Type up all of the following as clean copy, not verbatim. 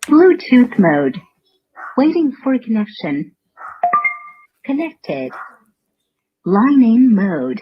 Bluetooth mode. Waiting for connection. Connected. Line in mode.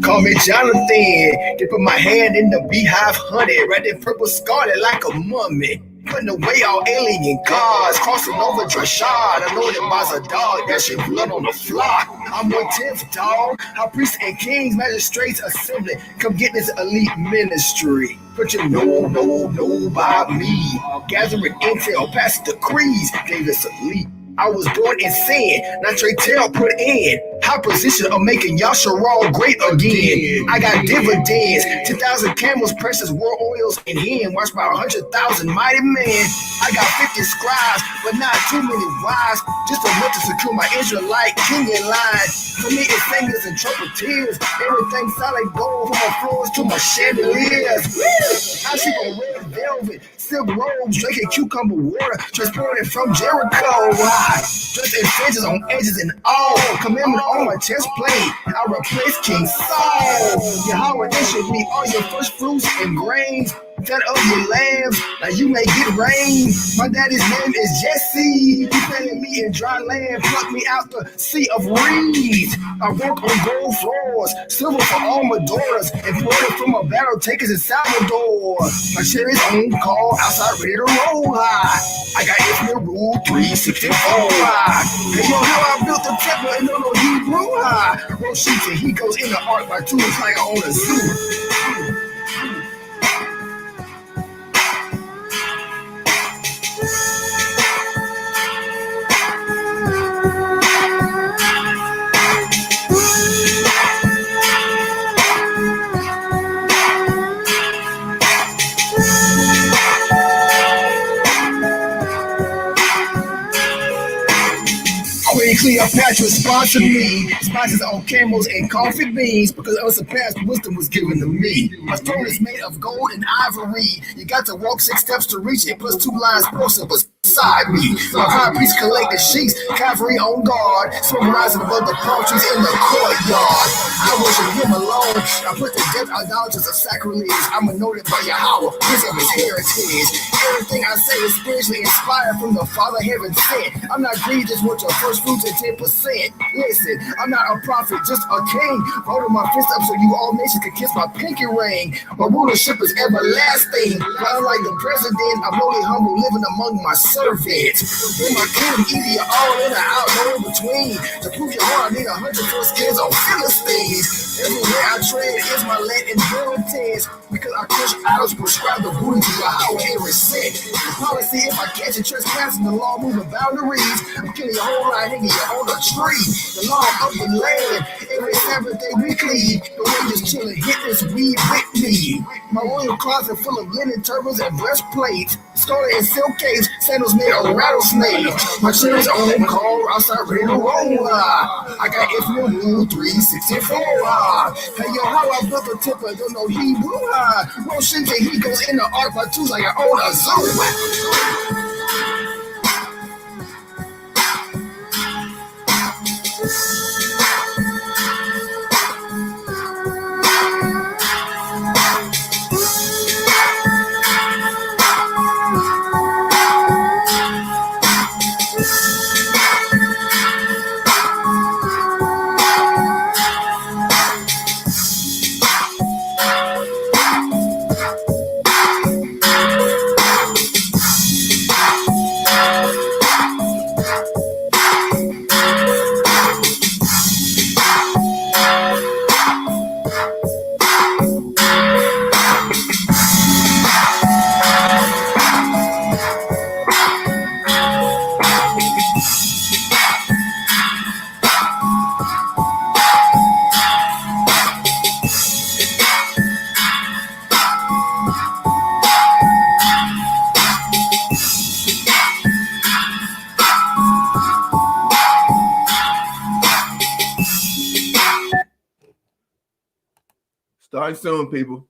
Call me Jonathan, dip my hand in the beehive honey, red and purple scarlet like a mummy. Putting away all alien cars, crossing over Drashad. I know that buys a dog, that shit blood on the flock. I'm 1/10, dog. How priests and kings, magistrates, assembly, come get this elite ministry. But you know by me. Gathering intel, past decrees, gave us elite. I was born in sin, not Trey Tail put in. High position of making Yasharal great again. I got dividends, 10,000 camels, precious war oils in hand. Watched by 100,000 mighty men. I got 50 scribes, but not too many wives. Just enough to secure my Israelite Kenyan line. For me, it's singers and trumpeters. Everything solid gold from my floors to my chandeliers. I sleep on red velvet, silk robes, drinking cucumber water, transported from Jericho. Dressed in fringes on edges and all. Commandment on my chest plate. I replace King Saul. Yahweh issued me all your first fruits and grains. Fed up your lambs, now you may get rain. My daddy's name is Jesse. He planted me in dry land, plucked me out the sea of reeds. I work on gold floors, silver for all my daughters, imported from my battle takers in Salvador. My cherries on call, outside ready to roll high. I got Ishmael Rule 364 high. Hey yo, how I built the temple and no Hebrew high. Roll sheets and he goes in the ark by two like I own a zoo. Queen Cleopatra sponsored me. Spices on camels and coffee beans because unsurpassed wisdom was given to me. My throne is made of gold and ivory. You got to walk 6 steps to reach it, plus 2 lines posted beside me. My high priest collected sheets, cavalry on guard, smoke rising above the palm trees in the courtyard. I worship him alone. I put to death idolaters of sacrilege. I'm anointed by Yahweh, his of his heritage. Everything I say is spiritually inspired from the Father heaven sent. I'm not greedy, just want your first fruits at 10%. Listen, I'm not a prophet, just a king. Holding my fist up so you all nations can kiss my pinky ring. My rulership is everlasting. But unlike the president, I'm only humble, living among my servants. In my kingdom, either you're all in or out, no in between. To prove your heart, I need 104 skins on Philistines. Everywhere I tread is my land inheritance. Because I crush idols, prescribe the booty to Yahweh every set. The policy, if I catch you trespassing, the law moving boundaries. I'm killing your whole line, hanging you on a tree. The law of the land, every Sabbath day weekly. The way just chilling, hit this weed with me. My royal closet full of linen turbans and breastplates. Scarlet and silk capes, sandals made of rattlesnakes. My cherries on call, outside ready to roll. I got Ishmael Rule 364. Hey yo, how I built a temple, don't know Hebrew. Roll sheets and he goes in the ark by 2 like I own a zoo. Starting soon, people.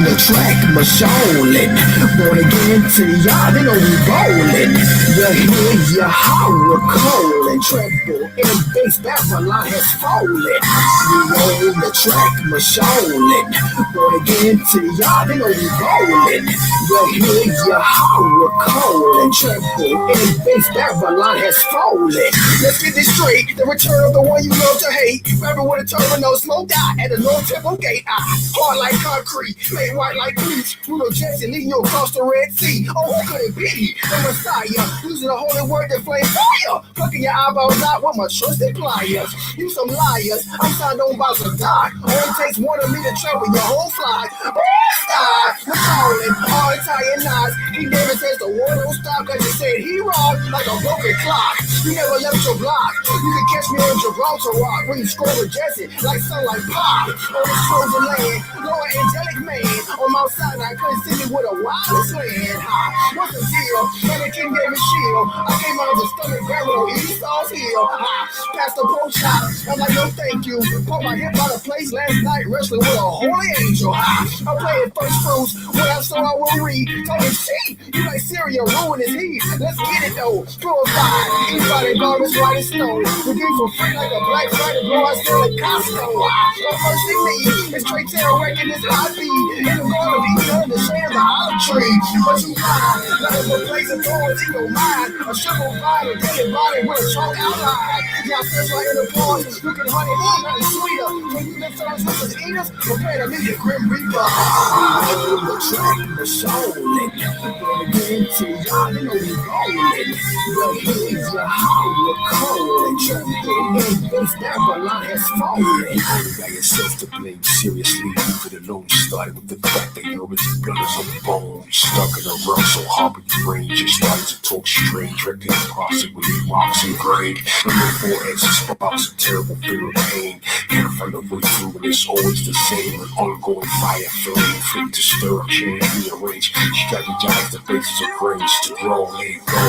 The track Masholin, born again to y'all, they know we bowling. You hear your horror calling, treble and bass Babylon has fallen. We on the track Masholin, born again to y'all, they know we bowling. You hear your horror calling, treble and bass Babylon has fallen. Let's get this straight, the return of the one you love to hate. Remember when the turbo no smoke out at the North Temple Gate. Hard like concrete, made white like bleach. Brutal Jackson leading you across the Red Sea. Oh, who could it be? The Messiah, using the holy word that flame fire. Plucking your eyeballs out with my trusted pliers. You some liars, I'm signed on by some God. Only takes one of me to trouble your whole flock. Star, we're calling, all Italian knives. King David says the war don't stop cause he said he wrong like a broken clock. You never left your block. You can catch me on Gibraltar Rock when you scroll with Jesse like sunlight pop. On this frozen land, Lord angelic man. On Mount Sinai, couldn't see me with a wireless land. What's the deal? Man, the King David shield. I came out of the stomach grabbing on Esau's heel. Past the pork shop, I'm like, no thank you. Put my hip out of place last night, wrestling with a holy angel. I'm playing first fruits, what I saw I will read. Talking shit, you like Syria, ruin his heat. Let's get it though, purified. Anybody garments white as snow. We get for free like a Black Friday blow, I sell at Costco. No mercy me, it's straight terror wrecking this high beat. In the garden of Eden, under the shade of the olive tree. But you lie, like a place of thorns in your mind. A shriveled vine, a dead body with a chalk outline. Y'all sense right in the pause, looking honey, nothing sweeter. When you lift on us as eaters, prepare to meet the Grim Reaper. The track, the Masholin, again to y'all, they know we rolling. The heads, your horror calling, trembling, and bass Babylon has fallen. You got yourself to blame, seriously, leave it alone. Started with the fact that your blood is on the bone. Stuck in a rut so hard with your brain. Just started to talk strange, wrecking the process with your rocks and grain. And the foreheads and sparks of terrible fear of pain. Can't find a way through and it's always the same. An ongoing fire flame, free to stir up, change, rearrange. Strategize the basis of brains to grow, let go.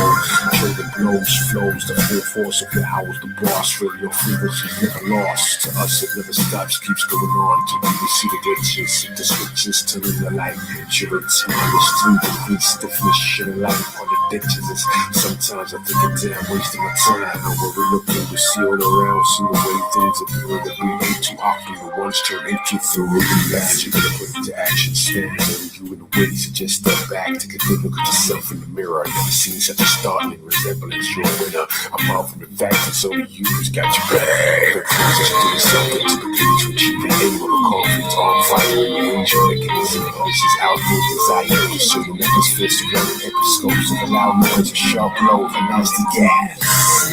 Trade the blows, flows, the full force of your hours, the boss. Feel your frequencies never lost. To us it never stops, keeps going on. Till we see the glitches, the switches, turning the light. Insurance, minus through the great stiffness, shedding light upon the ditches. Sometimes I think I'm damn wasting my time. But when we look in, we see all around, see the way things appear that we ain't too often. The ones turn into through it. Imagine you gotta put into action, stand there, you in the way, so just step back, take a good look at yourself in the mirror. I've never seen such a startling resemblance. You're a winner, apart from the fact that so do you who's got your back. The closest to yourself into the page, achieving aim of a conflict on fire in your angel mechanism. Places out your desire, pursuing atmosphere surrounding episcopes of a loud noise, a sharp blow of a nasty gas.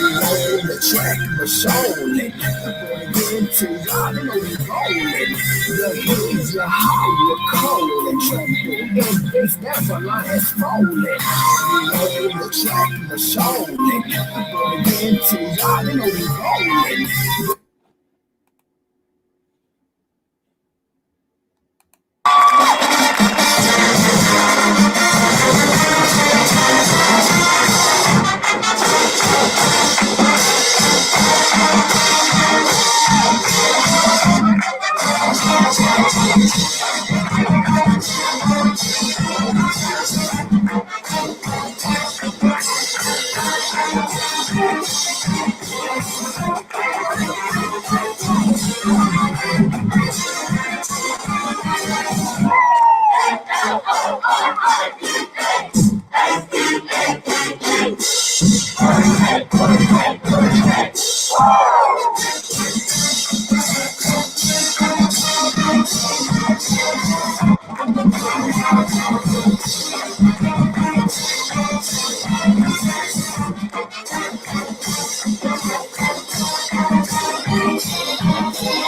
On the track Masholin, born again to y'all, they know we rolling. The heads, your horror calling, tremble, and bass Babylon has fallen. On the track Masholin, born again to y'all, they know we rolling.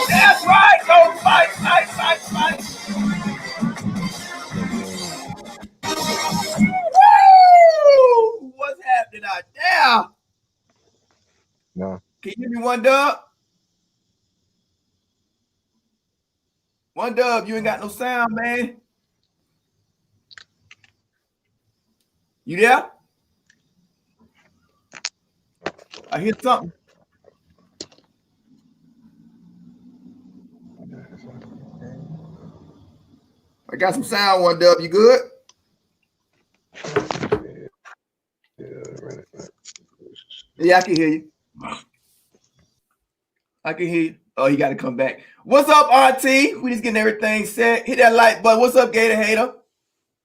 That's right, go fight, fight, fight, fight. Woo! What's happening out there? No. Can you give me one dub? One Dub, you ain't got no sound, man. You there? I hear something. I got some sound, One Dub. You good? Yeah, I can hear you. I can hear you. Oh, you got to come back. What's up, RT? We just getting everything set. Hit that like button. What's up, Gator Hater?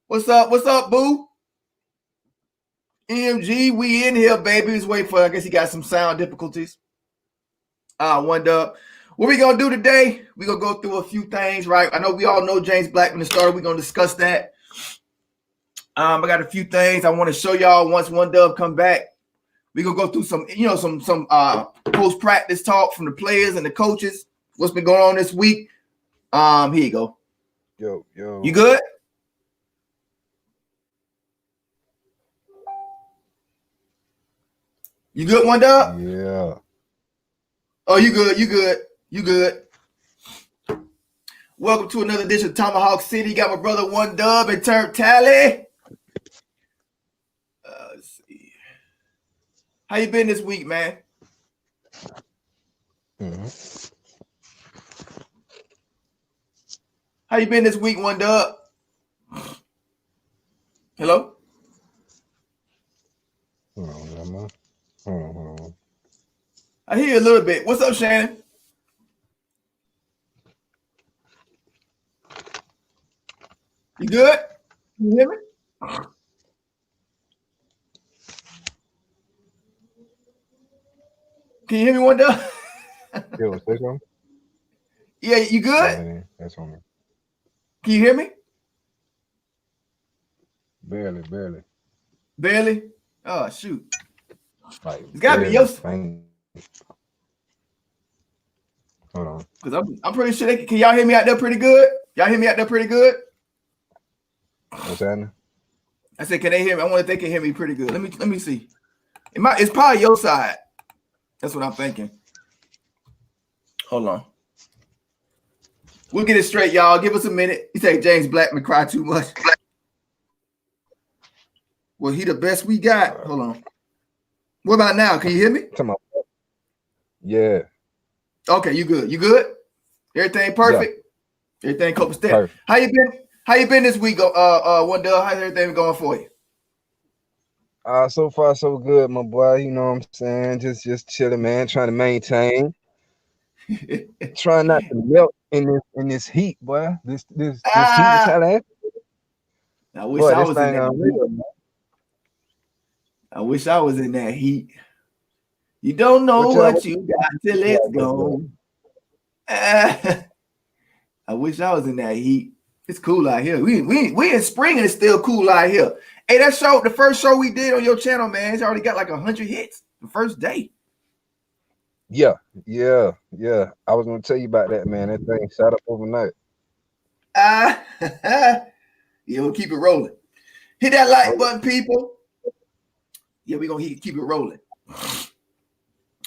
What's up? What's up, Boo? EMG, we in here, baby. Just waiting for, I guess he got some sound difficulties. One Dub. What we going to do today? we going to go through a few things, right? I know we all know James Blackman started. We're going to discuss that. I got a few things I want to show y'all once One Dub come back. We're going to go through some, some post-practice talk from the players and the coaches. What's been going on this week? Here you go. Yo. You good? You good, One Dub? Yeah. Oh, you good. Welcome to another edition of Tomahawk City. Got my brother One Dub and Turnttally. Let's see. How you been this week, man? How you been this week, One Dub? Hello? Hold on. I hear you a little bit. What's up, Shannon? You good? Can you hear me? Can you hear me, One Dub? Yo, say something? Yeah, you good? Yeah, that's on me. Can you hear me? Barely. Barely? Oh, shoot. Like, It's gotta be your. Hold on. Because I'm pretty sure can y'all hear me out there pretty good? Y'all hear me out there pretty good? What's happening? I said, can they hear me? I wonder if they can hear me pretty good. Let me see. It's probably your side. That's what I'm thinking. Hold on. We'll get it straight, y'all. Give us a minute. You say James Blackman cry too much. Well, he the best we got. Hold on. What about now? Can you hear me? Yeah. Okay, you good. You good? Everything perfect? Yeah. Everything copacetic. How you been? How you been this week? One Dub, how's everything going for you? So far so good, my boy. You know what I'm saying? Just chilling, man. Trying to maintain. Trying not to melt in this heat, boy. This heat is hella. I wish I was in that heat. I wish I was in that heat. You don't know what you got till it's gone. I wish I was in that heat. It's cool out here. We in spring and it's still cool out here. Hey, that show, the first show we did on your channel, man, it's already got like 100 hits the first day. Yeah. I was gonna tell you about that, man. That thing shot up overnight. Yeah, we'll keep it rolling. Hit that like button, people. Yeah, we're gonna keep it rolling.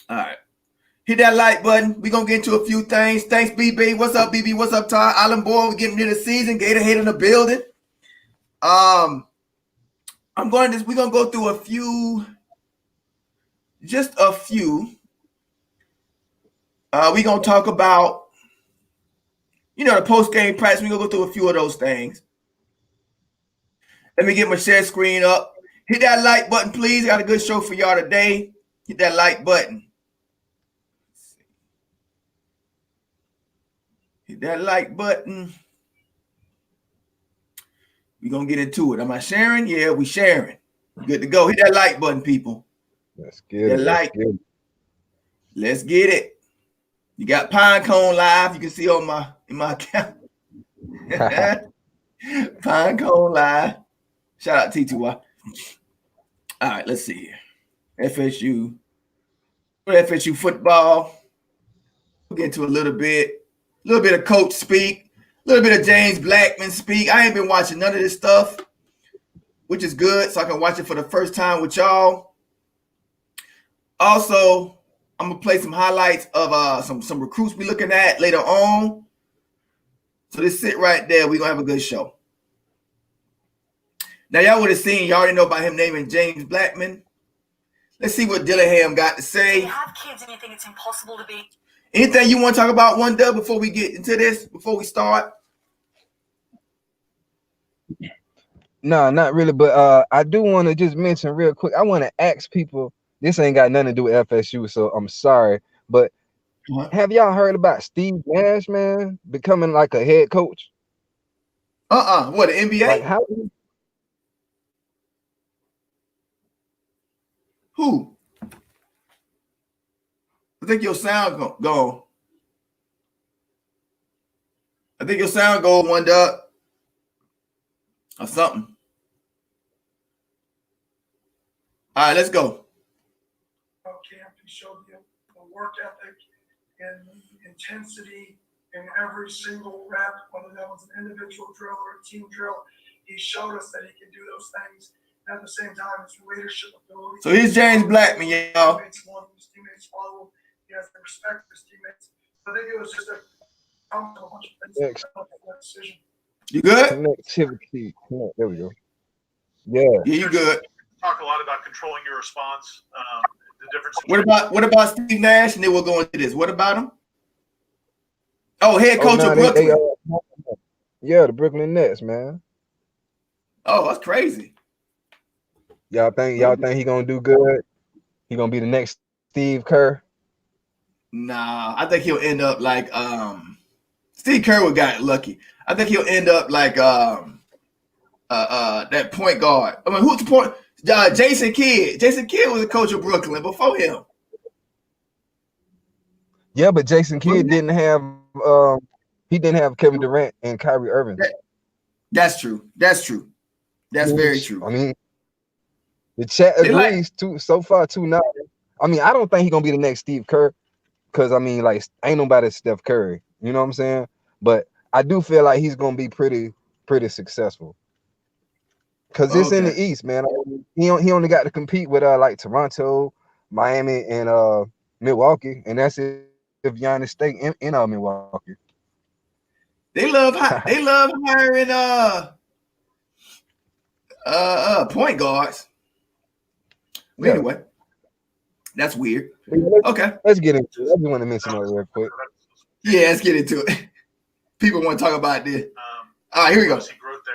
All right. Hit that like button. We're gonna get into a few things. Thanks, BB. What's up, BB? What's up, Todd? Island Boy, we're getting near the season. Gator Head in the building. We're gonna go through a few, just a few. We're gonna talk about, the post-game practice. We're gonna go through a few of those things. Let me get my share screen up. Hit that like button, please. Got a good show for y'all today. Hit that like button. Hit that like button. We're going to get into it. Am I sharing? Yeah, we sharing. We're good to go. Hit that like button, people. Let's get it. Let's get it. You got Pinecone live. You can see on my account. Pinecone live. Shout out T2Y. All right, let's see here. FSU football. We'll get into a little bit of coach speak, a little bit of James Blackman speak. I ain't been watching none of this stuff, which is good, so I can watch it for the first time with y'all. Also, I'm gonna play some highlights of some recruits we looking at later on. So this sit right there. We're gonna have a good show. Now y'all would have seen. You already know about him naming James Blackman. Let's see what Dillingham got to say. You have kids and you think it's impossible to be. Anything you want to talk about 1Dub before we get into this? Before we start? No, not really. But I do want to just mention real quick. I want to ask people. This ain't got nothing to do with FSU, so I'm sorry. But have y'all heard about Steve Nash, man, becoming like a head coach? What, the NBA? Like how? Who? I think your sound gone. I think your sound go 1Dub or something. All right, let's go. Camp, he showed the work ethic and intensity in every single rep, whether that was an individual drill or a team drill. He showed us that he can do those things. And at the same time, his leadership ability. So he's James Blackman, y'all. His teammates follow him. He has the respect for his teammates. I think it was just a bunch of things that decision. You good? Connectivity. There we go. Yeah. Yeah, you good. Talk a lot about controlling your response. The difference. What about Steve Nash? And then we'll go into this. What about him? Oh, head coach of Brooklyn. Yeah, the Brooklyn Nets, man. Oh, that's crazy. Y'all think he gonna do good? He gonna be the next Steve Kerr? Nah, I think he'll end up like Steve Kerr got lucky. I think he'll end up like that point guard. I mean, who's the point? Jason Kidd. Jason Kidd was a coach of Brooklyn before him. Yeah, but Jason Kidd didn't have Kevin Durant and Kyrie Irving. That's true. That's very true. I mean, the chat agrees too. So far, 2-0. I mean, I don't think he's gonna be the next Steve Kerr, because I mean, like, ain't nobody Steph Curry. You know what I'm saying? But I do feel like he's gonna be pretty successful. Because it's in the East, man. I mean, he only got to compete with like Toronto, Miami, and Milwaukee, and that's if Giannis stay in Milwaukee. They love hiring point guards. Yeah. Anyway, that's weird. Okay, let's get into it. I just want to mention that real quick. Yeah, let's get into it. People want to talk about this. All right, here we go. Growth there.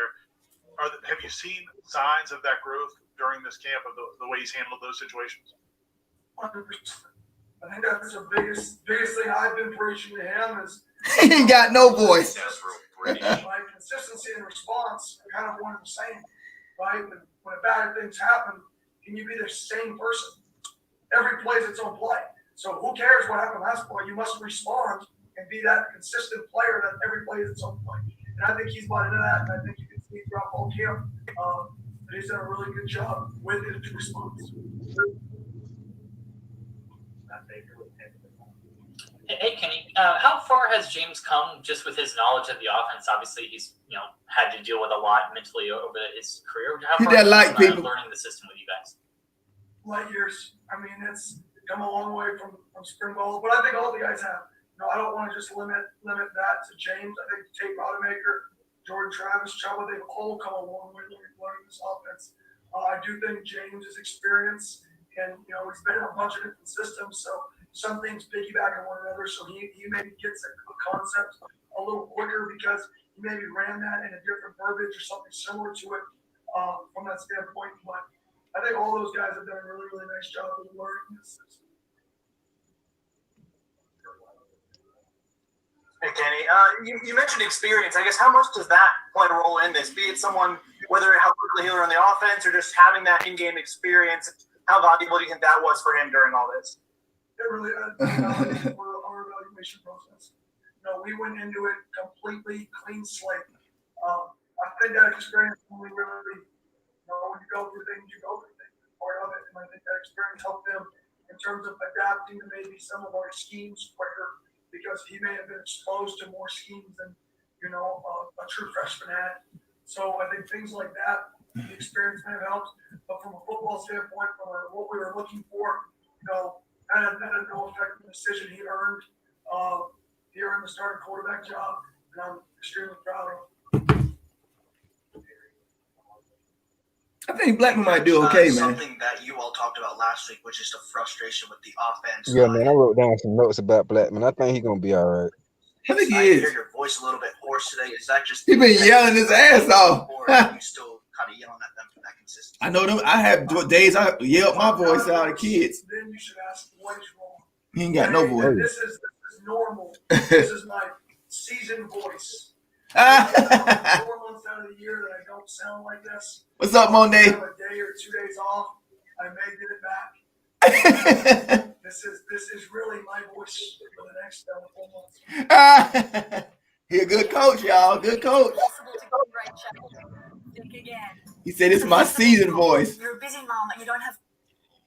Have you seen signs of that growth during this camp of the way he's handled those situations? 100%. I think that's the biggest thing I've been preaching to him is he ain't got no voice. Like consistency and response are kind of one and the same, right? When bad things happen, can you be the same person? Every play is its own play. So who cares what happened last play? You must respond and be that consistent player that every play is its own play. And I think he's bought into that, and I think you can see throughout all camp that he's done a really good job with his response. Hey, Kenny, how far has James come just with his knowledge of the offense? Obviously, he's had to deal with a lot mentally over his career. How far has he come learning the system with you guys? Light years. I mean, it's come a long way from spring ball, but I think all the guys have. I don't want to just limit that to James. I think Tate Rodemaker, Jordan Travis, Chuba, they've all come a long way learning this offense. I do think James' experience, and he's been in a bunch of different systems, so some things piggyback on one another. So he maybe gets a concept a little quicker because he maybe ran that in a different verbiage or something similar to it from that standpoint. But I think all those guys have done a really, really nice job of learning this system. Hey, Kenny, you mentioned experience. I guess how much does that play a role in this? Be it someone, whether how quickly he'll learn the offense or just having that in-game experience, how valuable do you think that was for him during all this? It really for our evaluation process. We went into it completely clean slate. I think that experience really, when you go through things, you go through things. Part of it, and I think that experience helped them in terms of adapting to maybe some of our schemes quicker, because he may have been exposed to more schemes than a true freshman had. So I think things like that, the experience may have helped. But from a football standpoint, from what we were looking for, that had no effect on the decision he earned. He earned the starting quarterback job. and I'm extremely proud of. I think Blackman might do okay, man. Something that you all talked about last week, which is the frustration with the offense. Yeah, man, I wrote down some notes about Blackman. I think he's gonna be all right. I think he I is. hear your voice a little bit hoarse today. Is that just He been yelling his ass off? Or are you still kind of yelling at them for that consistency? I know them. I have days I yell my voice out at kids. Then you should ask what is wrong. He ain't got no voice. This is normal. This is my seasoned voice. 4 months out of the year that I don't sound like this. What's up, Monet? I have a day or 2 days off. I may get it back. This is really my voice for the next 4 months. He a good coach, y'all. Good coach. He said it's my season voice. You're a busy mom and you don't have.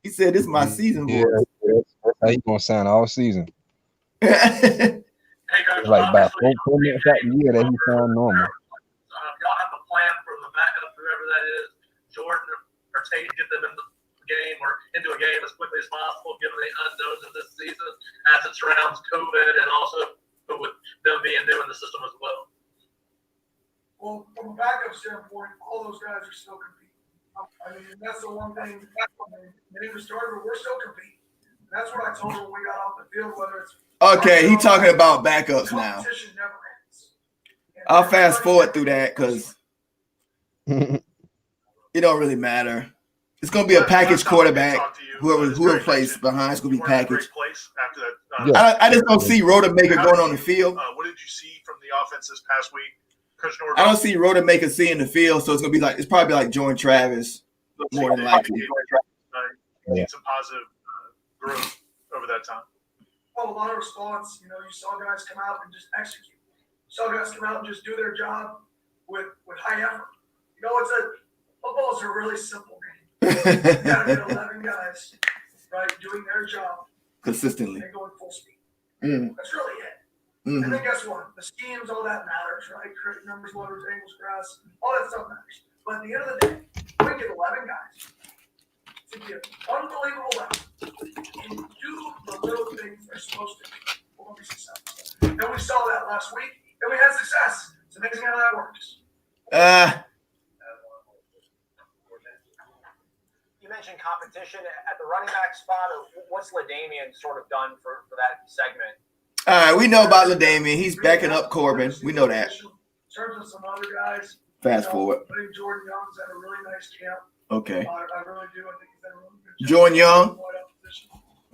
He said it's my season voice. That's how he gonna sound all season. Hey guys, Like about 4 minutes out the year that he sound normal. Y'all have a plan for the backup, whoever that is, Jordan or Tate, get them in the game or into a game as quickly as possible, given the unknowns of this season as it surrounds COVID and also with them being new in the system as well. Well, from a backup standpoint, all those guys are still competing. I mean, that's the one thing. Maybe we started, but we're still competing. That's what I told them when we got off the field, whether it's Okay, he talking about backups now. competition never ends. I'll fast forward through that because it don't really matter. It's gonna be a package quarterback. Whoever plays behind is gonna be packaged. After that, I just don't see Rodemaker going on the field. what did you see from the offense this past week? Coach Norvell? I don't see Rodemaker seeing the field, so it's gonna be like it's probably like Jordan Travis more than likely. Need some positive growth over that time. Well, a lot of response, you saw guys come out and just execute. You saw guys come out and just do their job with high effort. Football is a really simple game. You got to get 11 guys, right, doing their job Consistently. and going full speed. That's really it. And then guess what? The schemes, all that matters, right? Correct numbers, letters, angles, grass, all that stuff matters. But at the end of the day, we get 11 guys to give unbelievable effort and do the little things they're supposed to do. We're going to be successful. And we saw that last week, and we had success. It's amazing how that works. You mentioned competition at the running back spot. What's LaDainian sort of done for that segment? All right, we know about LaDainian. He's backing up Corbin. We know that. In terms of some other guys, Fast forward. I think Jordan Young's had a really nice camp. Okay. I really do. I think he's done a really good job. Jordan Young.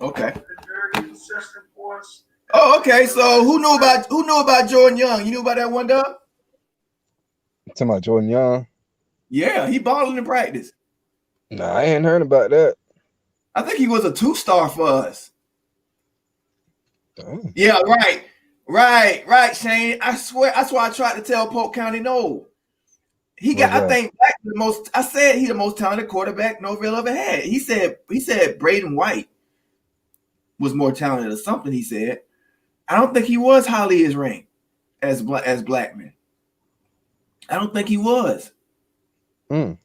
Okay. Been very consistent for us. Oh, okay. So who knew about Jordan Young? You knew about that one, Doug? Talking about Jordan Young? Yeah, he balling in practice. Nah, I ain't heard about that. I think he was a 2-star for us. Dang. Yeah, right, Shane. I swear, that's why I tried to tell Polk County no. He got, I think, the most. I said he the most talented quarterback Norville ever had. He said Braden White was more talented or something. He said. I don't think he was highly as ranked as Blackman. I don't think he was. Who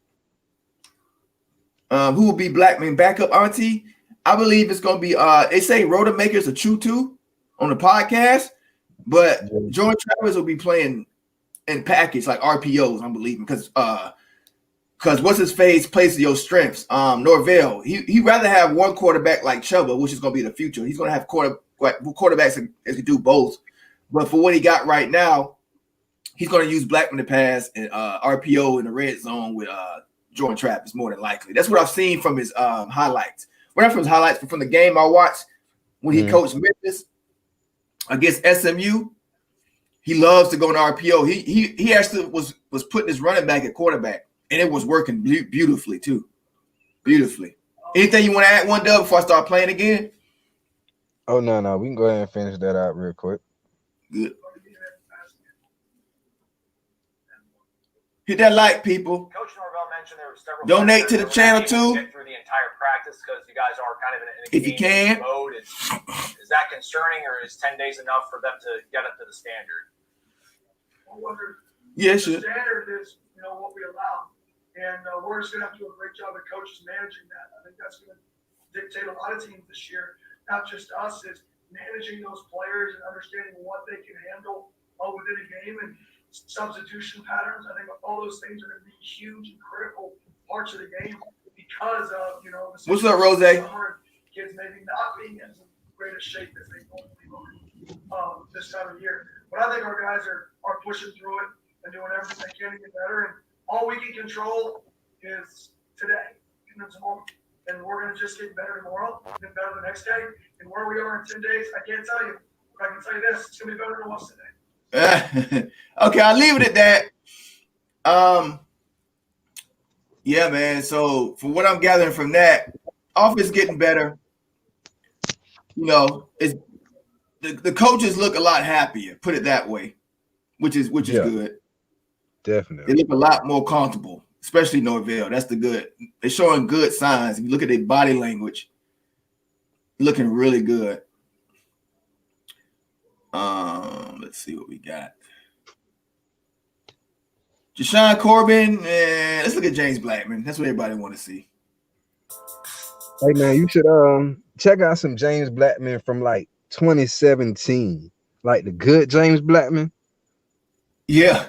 will be Blackman backup, Auntie? I believe it's gonna be. They say Rodemaker's a true two on the podcast, but Jordan Travis will be playing in package like RPOs. I'm believing because what's his face plays to your strengths. Norvell, he rather have one quarterback like Chuba, which is gonna be the future. He's gonna have quarterbacks that can do both. But for what he got right now, he's gonna use Blackman to pass and RPO in the red zone with Jordan Travis more than likely. That's what I've seen from his highlights. Well, not from his highlights, but from the game I watched when he coached Memphis against SMU. He loves to go in RPO. He actually was putting his running back at quarterback, and it was working beautifully too. Beautifully. Anything you want to add, one Dub, before I start playing again? Oh no, we can go ahead and finish that out real quick. Good. Hit that like, people. Coach Norvell mentioned there were several. Donate to the channel too. Get through the entire practice because you guys are kind of in a if you can mode. Is that concerning, or is 10 days enough for them to get up to the standard? Yeah, the sure. standard is what we allow, and we're just gonna have to do a great job of coaches managing that. I think that's gonna dictate a lot of teams this year, not just us. Is managing those players and understanding what they can handle within a game and substitution patterns. I think all those things are going to be huge and critical parts of the game because of, you know, what's up, Rose? Kids maybe not being in the greatest shape as they normally are this time of year. But I think our guys are pushing through it and doing everything they can to get better. And all we can control is today, in this moment. And we're going to just get better tomorrow, get better the next day. And where we are in 10 days, I can't tell you. But I can tell you this, it's going to be better than it was today. Okay, I'll leave it at that. Yeah, man. So from what I'm gathering from that, offense getting better. You know, it's the coaches look a lot happier, put it that way, which is good. Definitely. They look a lot more comfortable, especially Norvell. That's the good. They're showing good signs. If you look at their body language, looking really good. Let's see what we got. Jashawn Corbin, let's look at James Blackman. That's what everybody want to see. Hey man, you should check out some James Blackman from like 2017, like the good James Blackman. Yeah,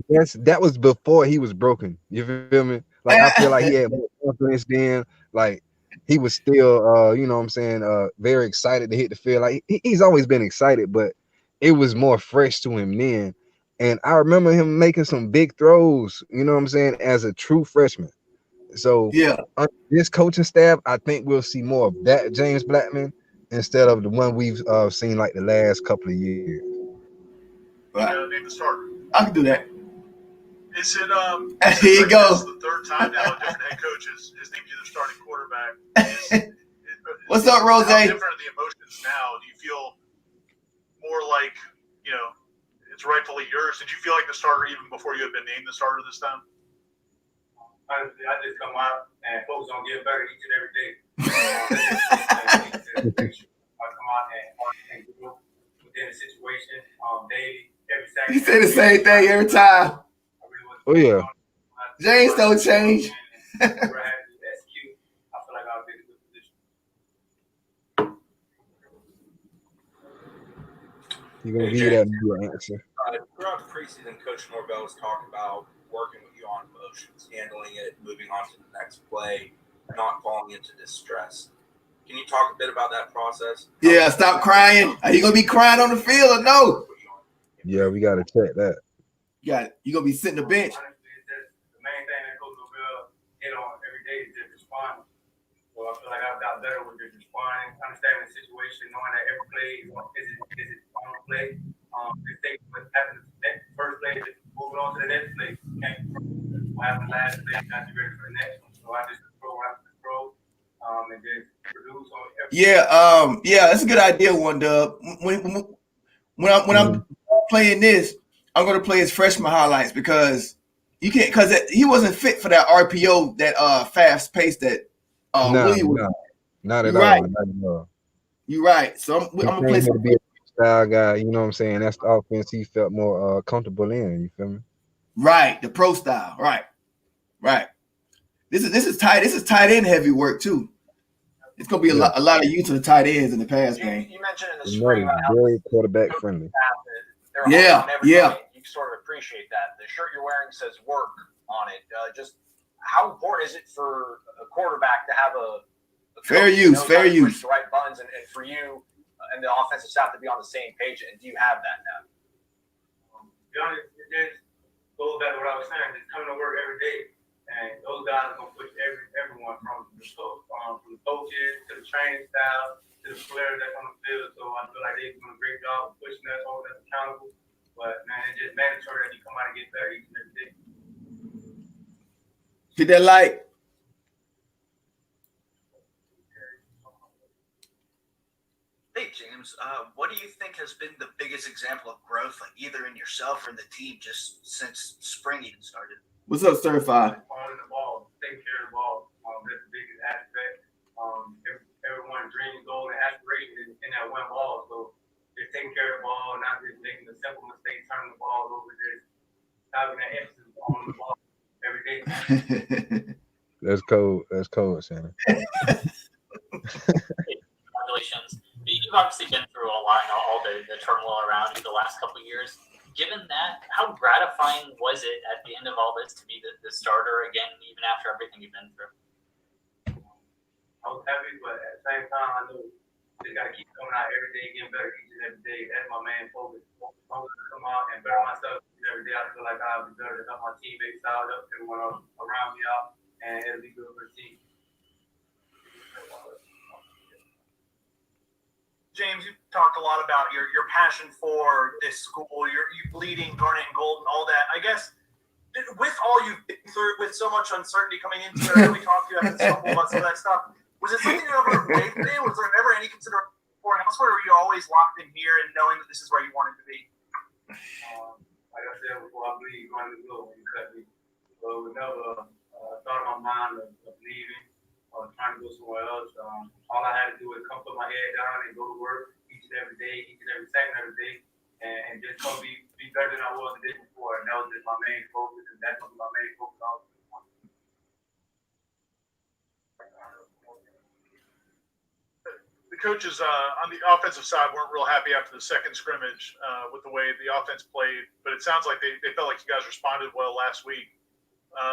that was before he was broken. You feel me? Like I feel like he had more confidence then. Like he was still, you know what I'm saying, very excited to hit the field. Like he's always been excited, but it was more fresh to him then. And I remember him making some big throws, you know what I'm saying, as a true freshman. So yeah, under this coaching staff, I think we'll see more of that James Blackman instead of the one we've seen like the last couple of years. Name the starter. I can do that. Is it here you go. It's the third time now a different head coach is named you the starting quarterback. What's up, Rose? How different are the emotions now? Do you feel more like, you know, it's rightfully yours? Did you feel like the starter even before you had been named the starter this time? Honestly, I just come out and focus on getting better each and every day. I come out and grow within the situation daily, every Saturday. You say the same thing every time. Oh yeah. James don't change. I feel like I'll be in a good position. You're gonna give that your answer. Throughout the preseason, Coach Norvell was talking about working with you on emotions, handling it, moving on to the next play, not falling into distress. Can you talk a bit about that process? Yeah, stop crying. Are you gonna be crying on the field or no? Yeah, we gotta check that. You gonna be sitting the bench. Honestly, the main thing that Coach Norvell hit on every day is just responding. So I feel like I've got better with just responding, understanding the situation, knowing that every play is it on the play. Just take what happened the first play, just moving on to the next play. What happened last play, not be ready for the next one. So I just control what I have to control, and just produce on every Yeah, that's a good idea, One Dub. When I'm playing this, I'm gonna play his freshman highlights because you can't, because he wasn't fit for that RPO, that fast pace that Willie was. Not at right. all. Not at all. You're right. So I'm gonna play some style guy. You know what I'm saying? That's the offense he felt more comfortable in. You feel me? Right, the pro style. Right. This is tight. This is tight end heavy work too. It's gonna be a lot of use of the tight ends in the pass game. You mentioned in the spring very quarterback friendly. Yeah. You sort of appreciate that. The shirt you're wearing says work on it. Just how important is it for a quarterback to have a fair use, the right buttons, and for you and the offensive staff to be on the same page? And do you have that now? To be honest, it just goes back to what I was saying. Just coming to work every day, and those guys are gonna push everyone from the coaches to the training staff to the players that's on the field. So I feel like they're doing a great job of pushing us, holding us accountable. But man, it's just mandatory that you come out and get better each and every day. Hit that like. Hey James, what do you think has been the biggest example of growth, like either in yourself or in the team, just since spring even started? What's up, Certified? Following the ball, taking care of the ball. That's the biggest aspect. Everyone dreams, goal, and aspiration in that one ball. So just taking care of the ball, not just making the simple mistake, turning the ball over, just having that emphasis on the ball every day. That's cold. That's cold, Shannon. Congratulations. You've obviously been through a lot, all the turmoil around you the last couple of years. given that, how gratifying was it at the end of all this to be the starter again, even after everything you've been through? I was happy, but at the same time, I knew just got to keep coming out every day, getting better each and every day. That's my main focus. I'm going to come out and better myself each and every day. I feel like I'll be better to help my teammates out, help everyone around me out, and it'll be good for the team. James, you talked a lot about your passion for this school, you bleeding garnet and gold and all that. I guess with all you've been through, with so much uncertainty coming into it, I know we talked to you after the stumble about some of that stuff. Was it something you ever wavered in? Was there ever any consideration for elsewhere, or were you always locked in here and knowing that this is where you wanted to be? Like I said before, I believe going to go when you cut me. So it never thought in my mind of leaving or trying to go somewhere else. All I had to do was come put my head down and go to work each and every day, each and every second of the day, and just come be better than I was the day before. And that was just my main focus, and that's what my main focus was. The coaches on the offensive side weren't real happy after the second scrimmage with the way the offense played, but it sounds like they felt like you guys responded well last week.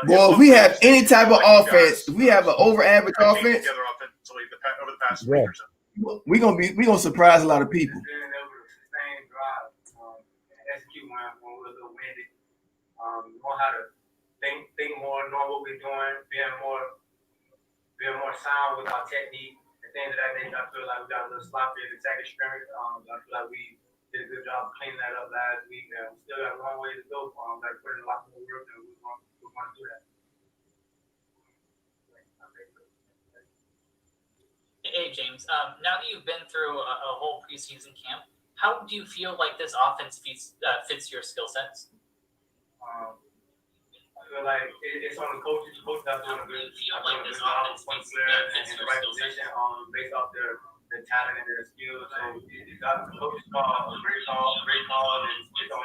Well, if we have any type of offense, if we have an over average offense, together offensively over the past week or so. we're gonna surprise a lot of people. Execute when we're a little winded. Know how to think more, know what we're doing, being more sound with our technique. At the end of that day, I feel like we got a little sloppy in the second scrimmage. I feel like we did a good job of cleaning that up last week. We still got a long way to go. Got to put in a lot more work, and we're going to do that. Hey, James, now that you've been through a whole preseason camp, how do you feel like this offense fits your skill sets? I feel like it's on the coaches. Coaches are doing a good job of putting players in the right position based off their talent and their skills. So you got the coaches call a great call,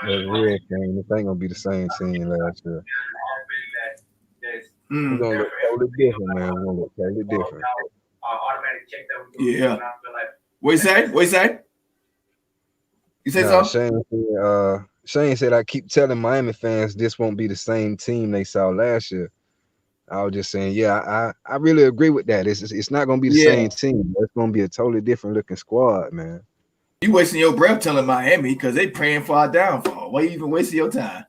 That's real, King. This ain't gonna be the same team last year. We're gonna look totally different, man. We're gonna look totally different. Automatic check that we do. Yeah. I feel like What you say? What you say? You say something? Shane said, I keep telling Miami fans this won't be the same team they saw last year. I was just saying, yeah, I really agree with that. It's not going to be the same team. It's going to be a totally different looking squad, man. You wasting your breath telling Miami because they praying for our downfall. Why you even wasting your time?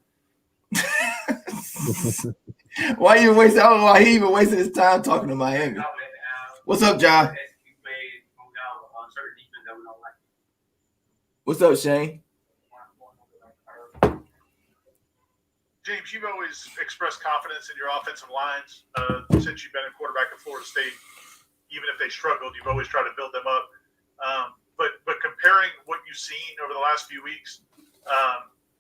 Why you wasting? I don't know why he even wasting his time talking to Miami. What's up, John? What's up, Shane? James, you've always expressed confidence in your offensive lines since you've been a quarterback at Florida State. Even if they struggled, you've always tried to build them up. But comparing what you've seen over the last few weeks,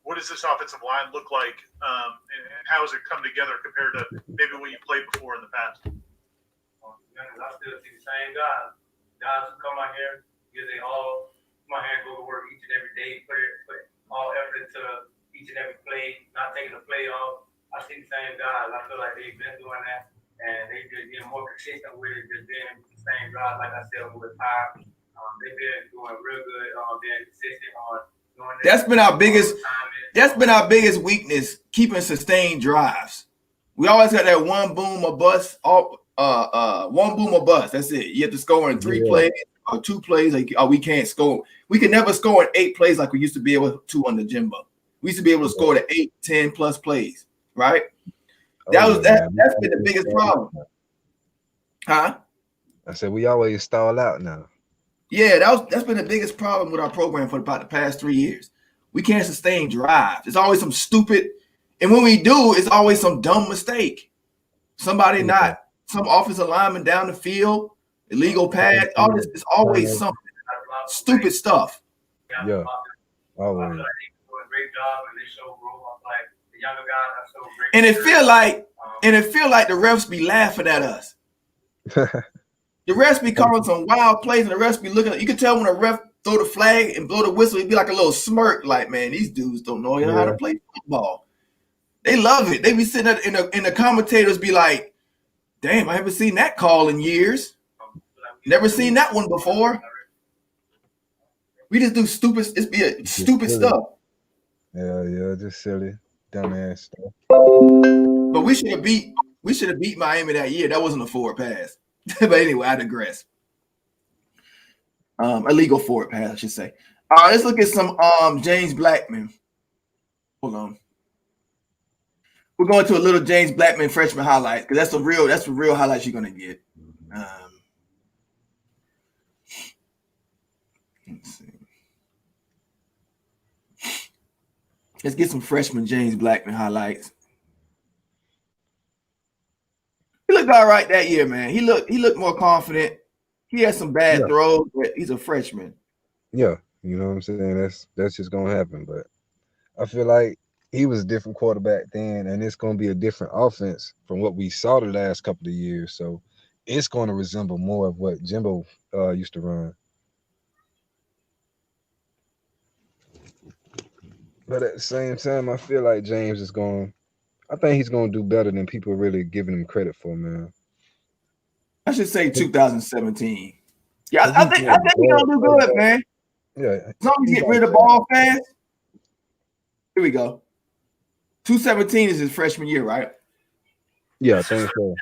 what does this offensive line look like, and how has it come together compared to maybe what you played before in the past? I still see the same guys. Guys who come out here, give they all come out here and go to work each and every day, put all effort into each and every play, not taking the play off. I see the same guys. I feel like they've been doing that, and they just getting more consistent with it, just being the same guys. Like I said, with time, they've been doing real good, being consistent on doing this. That's been our biggest. That's been our biggest weakness: keeping sustained drives. We always got that one boom or bust. One boom or bust. That's it. You have to score in 3 plays or 2 plays. We can't score. We can never score in 8 plays like we used to be able to under Jimbo. We used to be able to score to 8, 10 plus plays, right? That's been the biggest problem. Huh? I said we always stall out now. Yeah, that's been the biggest problem with our program for about the past 3 years. We can't sustain drives. It's always some stupid, and when we do, it's always some dumb mistake. Somebody some offensive lineman down the field, illegal pass, all this is always something. Stupid stuff. Yeah. Always. Great job, and they show growth. Like the younger guys are so great. And it feel like the refs be laughing at us. The refs be calling some wild plays, and the refs be looking. You can tell when a ref throw the flag and blow the whistle, it'd be like a little smirk. Like, man, these dudes don't know how to play football. They love it. They be sitting there, and the commentators be like, "Damn, I haven't seen that call in years. Never seen that one before." We just do stupid. It's be stupid stuff. Yeah, just silly, dumbass stuff. But we should have beat Miami that year. That wasn't a forward pass. But anyway, I digress. Illegal forward pass, I should say. All right, let's look at some James Blackman. Hold on. We're going to a little James Blackman freshman highlight because that's the real highlights you're gonna get. Let's see. Let's get some freshman James Blackman highlights. He looked all right that year, man. He looked more confident. He had some bad throws, but he's a freshman. Yeah, you know what I'm saying? That's just gonna happen. But I feel like he was a different quarterback then, and it's gonna be a different offense from what we saw the last couple of years. So it's going to resemble more of what Jimbo used to run. But at the same time, I feel like James is going. I think he's going to do better than people really giving him credit for, man. I should say 2017. Yeah, I think he's gonna do good, man. Yeah, as long as he get rid of the ball fast. Here we go. 2017 is his freshman year, right? Yeah, I think so.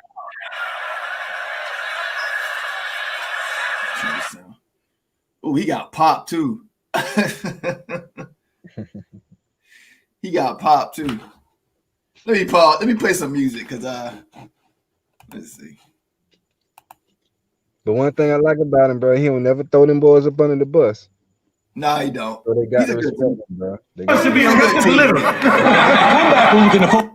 Oh, he got popped too. He got popped too. Let me pause. Let me play some music because let's see. But one thing I like about him, bro, he will never throw them boys up under the bus. No, he don't. So they got to respect him, bro. They got should be arrested literally. Come back when we can afford.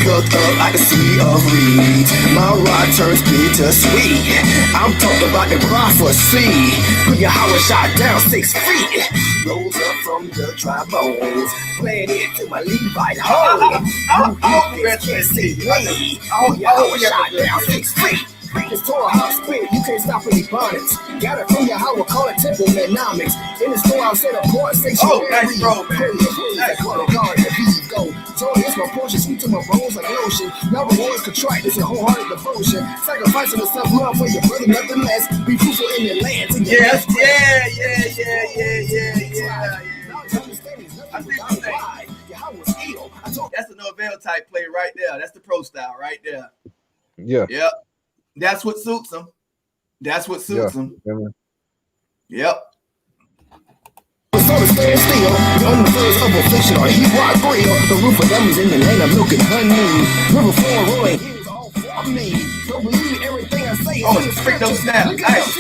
Cooked up like a sea of reeds. My rod turns bitter sweet. I'm talking about the prophecy. When your Howard shot down 6 feet. Rose up from the dry bones. Playing it to my Levite home. You can't see me. Oh, your Howard shot down 6 feet. It's Tomahawk spit, you can't stop any bonnets. Got it from your Howard, call it Templenomics. In the store, I'll set a port, say nice throw, man. Nice throw. Toy is my portion, sweet to my bones like lotion. Now rewards contrite, it's a wholehearted devotion. Sacrificing the self-love for your brother, nothing less. Be fruitful in your land. Yes, yeah. I think that's a Novell type play right there. That's the pro style right there. Yeah. Yep. That's what suits him. That's what suits him. Yep. On the standstill, on the verge of affliction or heat rock grill. The roof of them is in the land of milk and honey. River flowing, rolling, here's all for me. Don't believe everything I say. Oh, it's quick no snap. Nice.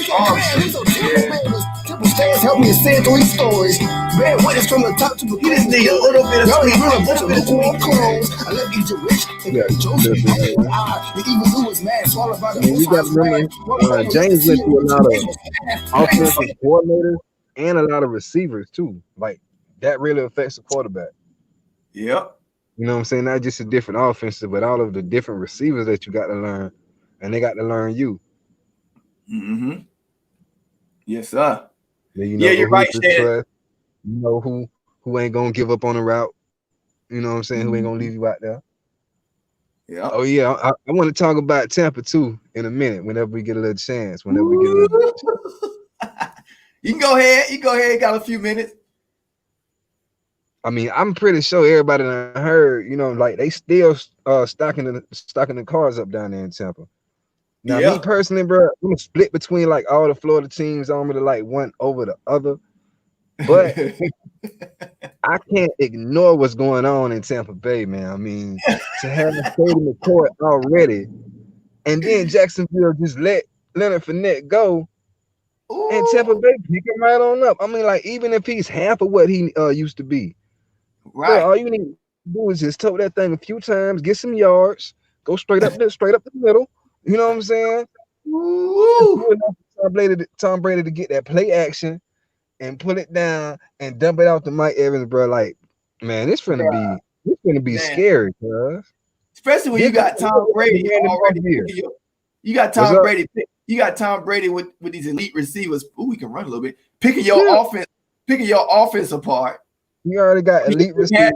Triple stairs help me ascend 3 stories. Bad witness from the top to the You just need a little bit of sleep. a bunch of lukewarm clothes. I left Egypt rich. Joseph, the evil who was mad, swallowed by the we got to remember, James went through a lot of offensive coordinators and a lot of receivers too. Like that really affects the quarterback. Yep. You know what I'm saying? Not just a different offensive, but all of the different receivers that you got to learn, and they got to learn you. Mm-hmm. Yes, sir. You know you're right, Shad. You know who ain't gonna give up on the route. You know what I'm saying? Who ain't gonna leave you out there? Yeah. Oh yeah, I want to talk about Tampa too in a minute. Whenever we get a little chance. You can go ahead. You got a few minutes. I mean, I'm pretty sure everybody done heard. You know, like they still stocking the cars up down there in Tampa. Now, me personally, bro, I'm split between like all the Florida teams. I'm gonna like one over the other, but I can't ignore what's going on in Tampa Bay, man. I mean, to have a stadium of court already, and then Jacksonville just let Leonard Fournette go, and Tampa Bay pick him right on up. I mean, like even if he's half of what he used to be, right? Bro, all you need to do is just tote that thing a few times, get some yards, go straight up the middle. You know what I'm saying? Tom Brady to get that play action and pull it down and dump it out to Mike Evans, bro. Like, man, it's gonna be scary, bro. Especially when you got Tom Brady already. You got Tom Brady. You got Tom Brady with these elite receivers. Ooh, we can run a little bit. Picking your offense apart. You already got elite receivers.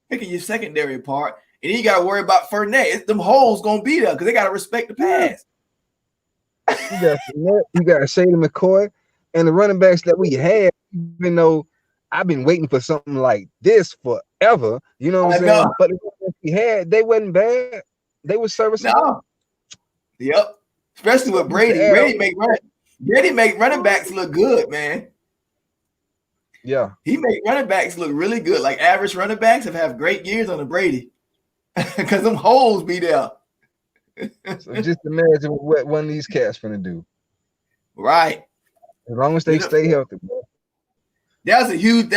Picking your secondary apart. And then you got to worry about Fournette. Them holes going to be there because they got to respect the pass. You got Fournette, you got Shady McCoy, and the running backs that we had, even though I've been waiting for something like this forever. You know what I'm saying? But the running backs we had, they wasn't bad. They were serviceable. No. Yep. Especially with Brady. Brady make running backs look good, man. Yeah. He make running backs look really good. Like average running backs have great years on the Brady. Because them holes be there. So just imagine what one of these cats finna do. Right. As long as they stay healthy, bro. That was a huge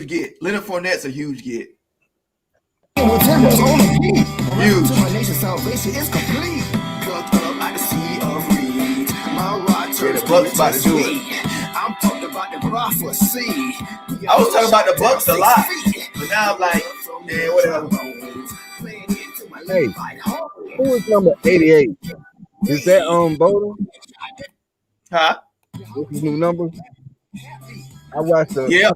get. Leonard Fournette's a huge get. Huge. Yeah, the Bucks about to do it. I'm talking about the prophecy. I was talking about the Bucks a lot, but now I'm like, man, whatever. Hey, who is number 88? Is that Bowden? Huh? What's his new number? I watched the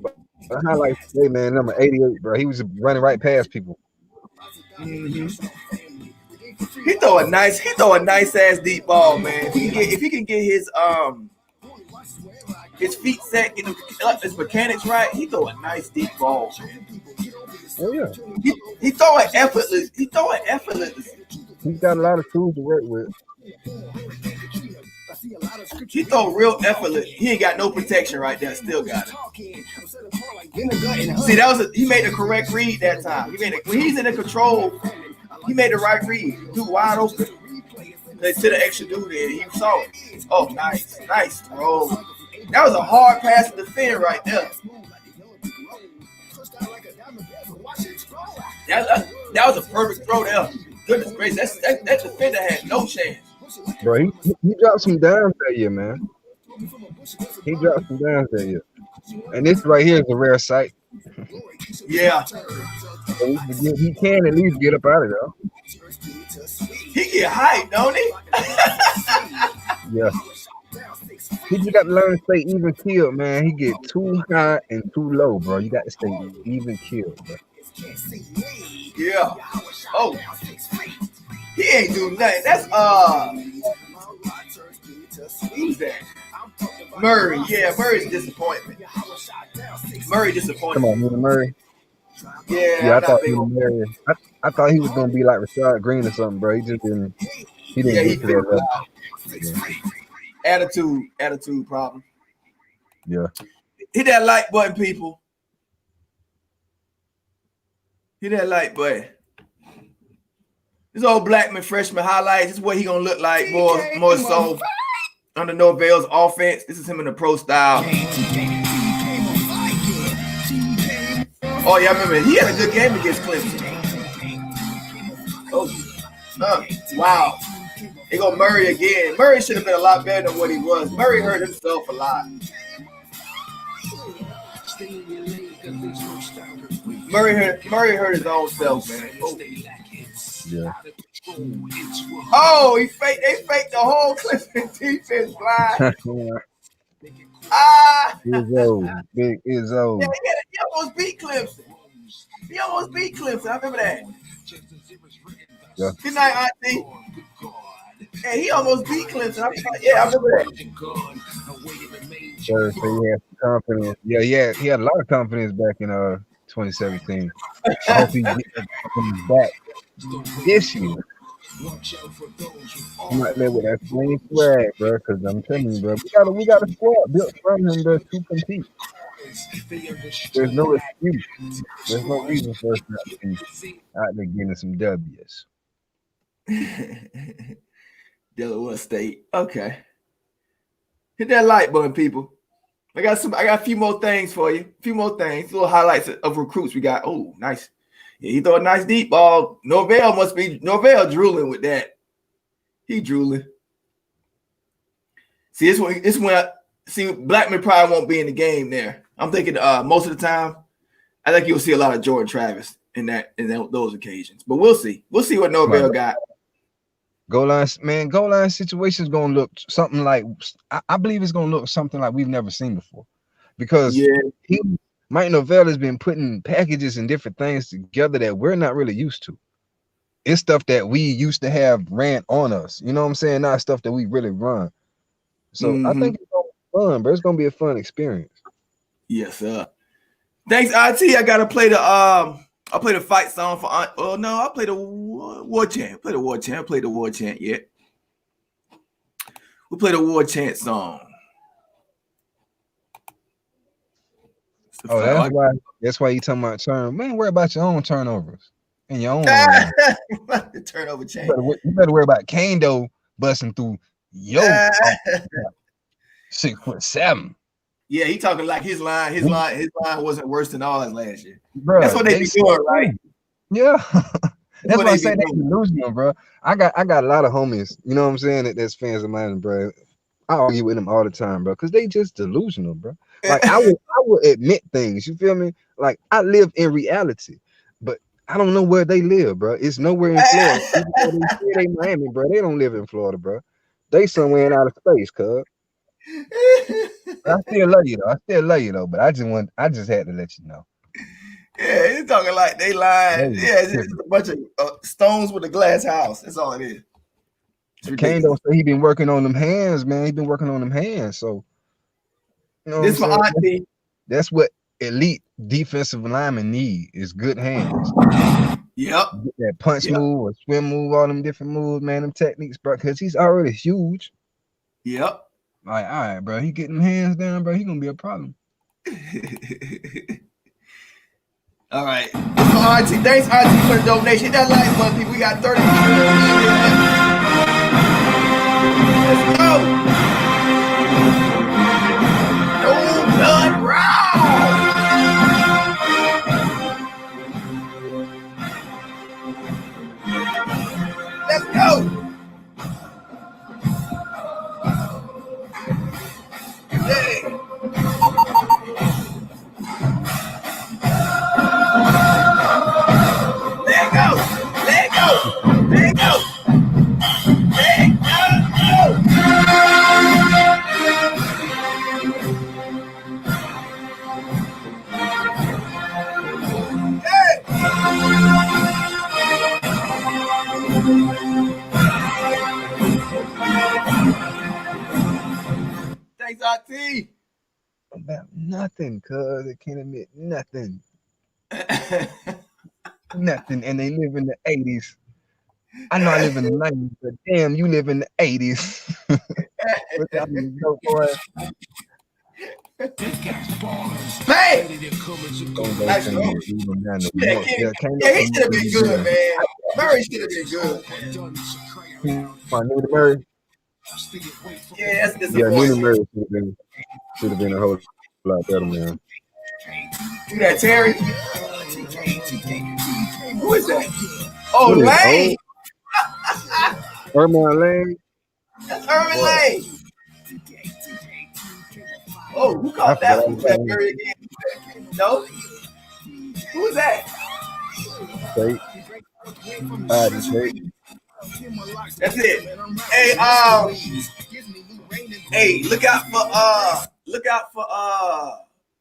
highlights today, man. Number 88, bro. He was running right past people. Mm-hmm. He throw a nice ass deep ball, man. If he can get his feet set, his mechanics right, he throw a nice deep ball, man. Oh yeah. He throw it effortless. He's got a lot of tools to work with. He throw real effortless. He ain't got no protection right there. Still got it. See, he made the correct read that time. When he's in the control, he made the right read. Dude wide open. They sit an extra dude there. He saw it. Oh, nice throw. That was a hard pass to defend right there. That was a perfect throw there. Goodness gracious, that defender had no chance. Bro, he dropped some downs that year, man. He dropped some downs that year. And this right here is a rare sight. Yeah. So he can at least get up out of there. He get hyped, don't he? Yeah. He just got to learn to stay even keeled, man. He get too high and too low, bro. You got to stay even keeled, bro. Yeah. Oh. He ain't doing nothing. That's who's that? Murray. Yeah, Murray's disappointment. Come on, Murray. Yeah, I thought I thought he was gonna be like Rashad Green or something, bro. He just didn't. He didn't get to that level. Attitude problem. Yeah. Hit that like button, people. Hit that like button. This old Blackman freshman highlights. This is what he gonna look like more so under Norvell's offense. This is him in the pro style. Oh yeah, I remember he had a good game against Clemson. Oh, wow. They go Murray again. Murray should have been a lot better than what he was. Murray hurt himself a lot. Murray hurt his own self, man. Oh. Yeah. Oh, they faked the whole Clemson defense blind. Big Izzo. Yeah, he almost beat Clemson. I remember that. Yeah. Good night, Auntie. Hey, he almost beat Clemson. I remember that. So he had confidence. Yeah, he had a lot of confidence back in 2017. I hope he gets back this year. You might live with that same swag, bro. Because I'm telling you, bro, we got a squad built from him, bro, to compete. There's no excuse. There's no reason for us not to be out there getting some W's. Delaware State. Okay. Hit that like button, people. I got a few more things for you. Little highlights of recruits we got. Oh, nice. Yeah, he threw a nice deep ball. Norvell drooling with that. He drooling. See, Blackman probably won't be in the game there. I'm thinking most of the time, I think you'll see a lot of Jordan Travis in those occasions. But we'll see. We'll see what Norvell got. Goal line situation is gonna look something like I believe it's gonna look something like we've never seen before, because Mike Norvell has been putting packages and different things together that we're not really used to. It's stuff that we used to have ran on us. You know what I'm saying? Not stuff that we really run. So I think it's gonna be fun, bro. It's gonna be a fun experience. Yes, sir. Thanks, IT. I gotta play the I'll play the fight song for oh no, I'll play the war chant. Play the war chant. Play the war chant yet. We'll play the war chant song. Oh, that's why you talking about turn. Man, worry about your own turnovers and your own the turnover chant. You better worry about Kando busting through your 6'7". Yeah, he talking like his line wasn't worse than ours last year. Bro, that's what they be doing, right? Yeah. That's why I say they delusional, bro. I got a lot of homies, you know what I'm saying, that's fans of mine, bro. I argue with them all the time, bro, because they just delusional, bro. Like I would admit things, you feel me? Like I live in reality, but I don't know where they live, bro. It's nowhere in Florida. They Miami, bro. They don't live in Florida, bro. They somewhere in outer space, cuz. I still love you though. But I just had to let you know. Yeah, he's talking like they lying. Yeah, it's just a bunch of stones with a glass house. That's all it is. Kane don't say he been working on them hands, man. He been working on them hands. So you know this for Auntie. That's what elite defensive linemen need is good hands. Yep. That punch move or swim move, all them different moves, man. Them techniques, bro. Because he's already huge. Yep. Like, all right, bro. He getting hands down, bro. He gonna be a problem. All right. Auntie. Thanks, Auntie, for the donation. Hit that like button, people. We got 30 people. Let's go. No blood round. Let's go. Yeah. Let go. Let go. Let go. Let go. Hey. Thanks, Auntie. About nothing, cuz they can't admit nothing. Nothing, and they live in the 80s. I know I live in the 90s, but damn, you live in the 80s. Hey! He should have been good, man. Murray should have been good. Nina Murray. Yeah, that's disappointing. Nina Murray should have been a whole lot better, man. Who that, Terry? Who is that? Oh, Lane. Erman Lane. That's Erman Lane. Oh, who caught that? Who's that Murray again? No? Who is that? Tate. That's it. Hey, look out for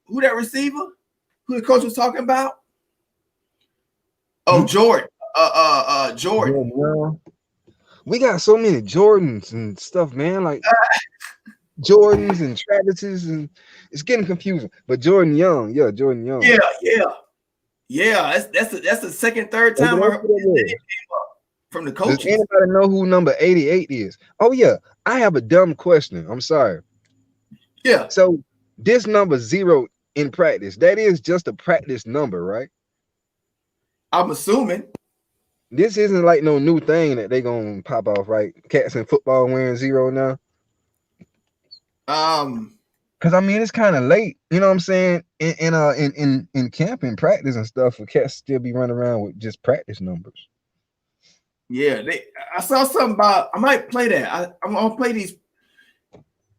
who that receiver? Who the coach was talking about? Oh, Jordan. Jordan. Yeah. We got so many Jordans and stuff, man. Like Jordans and Travises, and it's getting confusing. But Jordan Young, Jordan Young. Yeah. That's the second, third time I heard it from the coaches. Does anybody know who number 88 is? Oh yeah, I have a dumb question. I'm sorry. Yeah. So this number 0 in practice, that is just a practice number, right? I'm assuming. This isn't like no new thing that they gonna pop off, right? Cats in football wearing 0 now. Because I mean it's kind of late, you know what I'm saying? In camp and practice and stuff, for cats still be running around with just practice numbers. Yeah, I saw something about. I might play that. I'm gonna play these.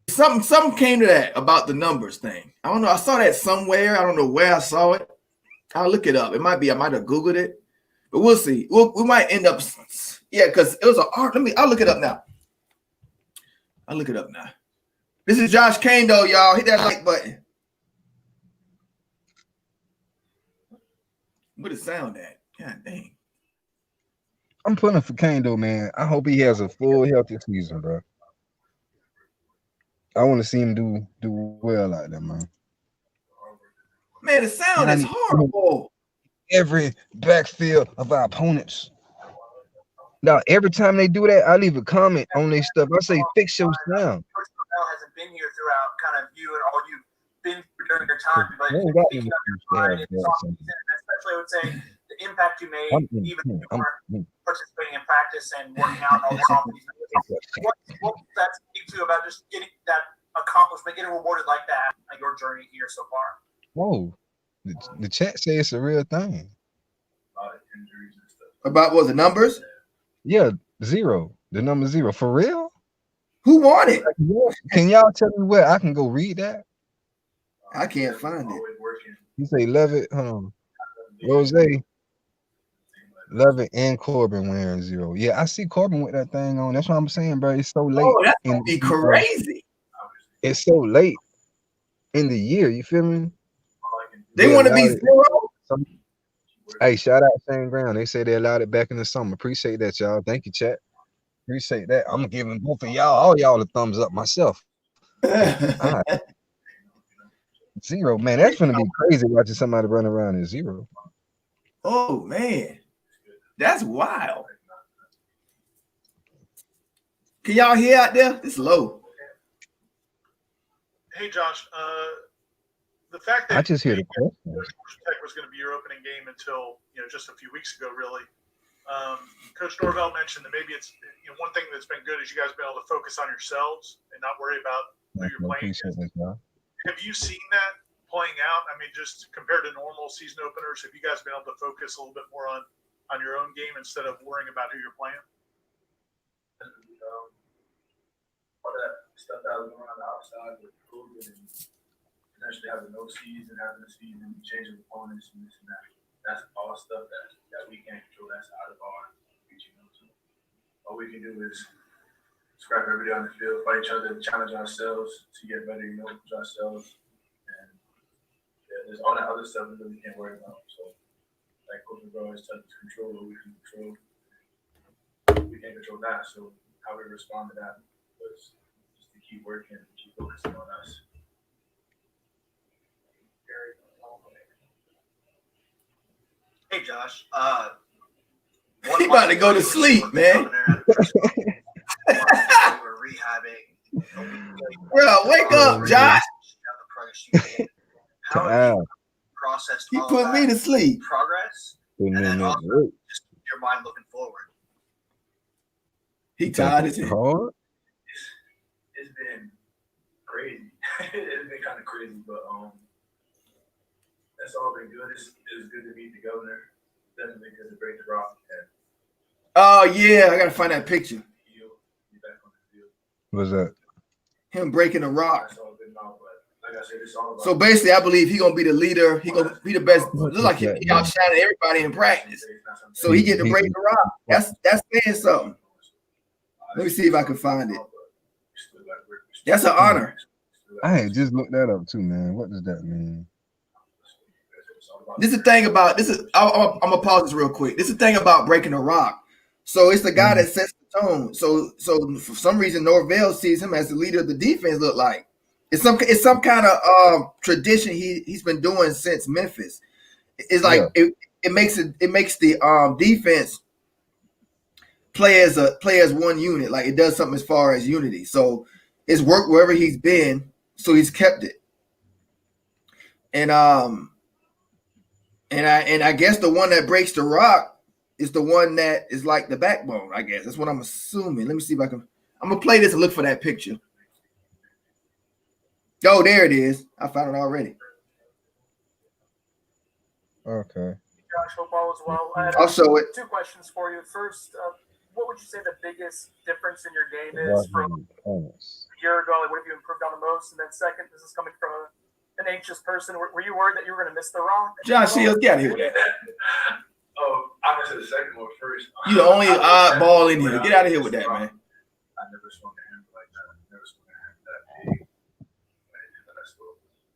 Something came to that about the numbers thing. I don't know. I saw that somewhere. I don't know where I saw it. I'll look it up. It might be. I might have Googled it, but we'll see. We might end up. Yeah, because it was an art. I'll look it up now. This is Josh Kane, though, y'all. Hit that like button. What it sound at? God dang. I'm pulling for Kane, though, man. I hope he has a full healthy season, bro. I want to see him do well like that, man. Man, the sound is horrible. Every backfield of our opponents. Now, every time they do that, I leave a comment on their stuff. I say, fix your sound. Coach Norvell hasn't been here throughout kind of you and all you've been through during your time, but They ain't got speaking no of your excuse to pride have in this that offseason, and especially I would say the impact you made, even if you weren't participating in practice and working out all this offseason. What does that speak to about just getting that accomplishment, getting rewarded like that, like your journey here so far? Whoa, the chat says it's a real thing. About what, the numbers? Yeah, 0. The number 0. For real? Who won it? Can y'all tell me where I can go read that? I can't find it. You say Levitt, hold on. Rose, Levitt, and Corbin wearing 0. Yeah, I see Corbin with that thing on. That's what I'm saying, bro. It's so late. Oh, that's gonna be crazy. It's so late in the year. You feel me? They want to be 0. Hey, shout out Shane Brown. They say they allowed it back in the summer. Appreciate that, y'all. Thank you, chat. Appreciate that. I'm giving both of y'all, all y'all, a thumbs up myself. All right. 0, man. That's gonna be crazy watching somebody run around at 0. Oh man, that's wild. Can y'all hear out there? It's low. Hey Josh, the fact that I just hear the question. Tech was going to be your opening game until just a few weeks ago, really. Coach Norvell mentioned that maybe it's one thing that's been good is you guys have been able to focus on yourselves and not worry about who you're playing against. Have you seen that playing out? I mean, just compared to normal season openers, have you guys been able to focus a little bit more on your own game instead of worrying about who you're playing? All that stuff that was going on the outside with COVID and potentially having no season, having a season, changing opponents and this and that. That's all stuff that we can't control. That's out of our reach. So all we can do is scrap every day on the field, fight each other, challenge ourselves to get better, push ourselves. And there's all that other stuff that we can't worry about. So like Coach McGraw always tells us, control what we can control. We can't control that. So how we respond to that was just to keep working and keep focusing on us. Hey Josh, he about to go to sleep, man. Bro, wake up, Josh. How have you processed you all put me that to sleep. progress, and then also just your mind looking forward? He tired as hell. It's been crazy. It's been kind of crazy, but that's all been good. It's good to meet the governor. Definitely good to break the rock. Oh yeah, I gotta find that picture. What's that? Him breaking the rock. Like I said, it's all about so basically, I believe he gonna be the leader. He gonna be the best. Look like he outshining everybody in practice. So he get to break the rock. That's saying something. Let me see if I can find it. That's an honor. I had just looked that up too, man. What does that mean? This is the thing about this is. I'm gonna pause this real quick. This is the thing about breaking the rock. So it's the guy that sets the tone. So for some reason, Norvell sees him as the leader of the defense. Look like it's some kind of tradition he's been doing since Memphis. It's like it makes the defense play as one unit. Like it does something as far as unity. So it's worked wherever he's been. So he's kept it. And I guess the one that breaks the rock is the one that is like the backbone, I guess. That's what I'm assuming. Let me see if I can. I'm going to play this and look for that picture. Oh, there it is. I found it already. Okay. Josh, hope all is well. I'll show it. 2 questions for you. First, what would you say the biggest difference in your game is from a year ago? Like, what have you improved on the most? And then second, this is coming from an anxious person. Were you worried that you were going to miss the rock? Josh Shields, get out of here with that. Oh, I went to the second one first. You the only oddball in here. Get out of here with that, man. I never swung a hand like that. I never swung a hand that big.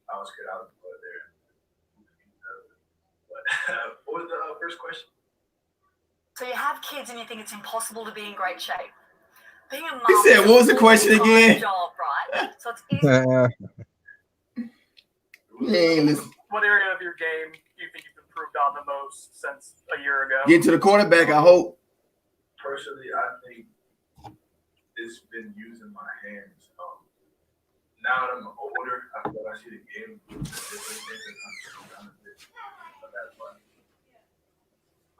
I was good out of the blood there. But what was the first question? So you have kids and you think it's impossible to be in great shape. being a mom. He said, what was the question again? Job, right? So it's easy. Hey, listen. What area of your game do you think you've improved on the most since a year ago? Get to the quarterback, I hope. Personally, I think it's been using my hands. Now that I'm older, I feel like I see the game different things that I'm a bit of that fun.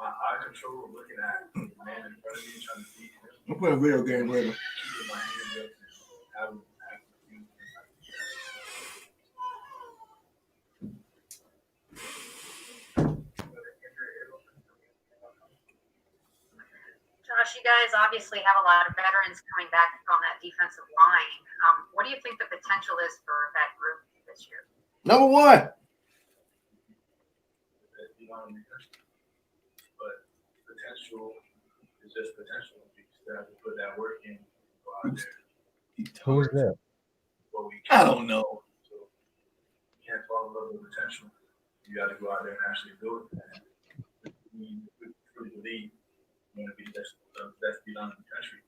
My eye control, looking at the man in front of me, trying to beat him. I'm playing a video game later. Keeping my hands up and having to use Josh, you guys obviously have a lot of veterans coming back on that defensive line. What do you think the potential is for that group this year? Number one. But potential is just potential. You still have to put that work in. Go out there. Who's that? I don't know. So you can't fall in love with potential. You got to go out there and actually do it. And we truly believe you want to be the best beyond the country.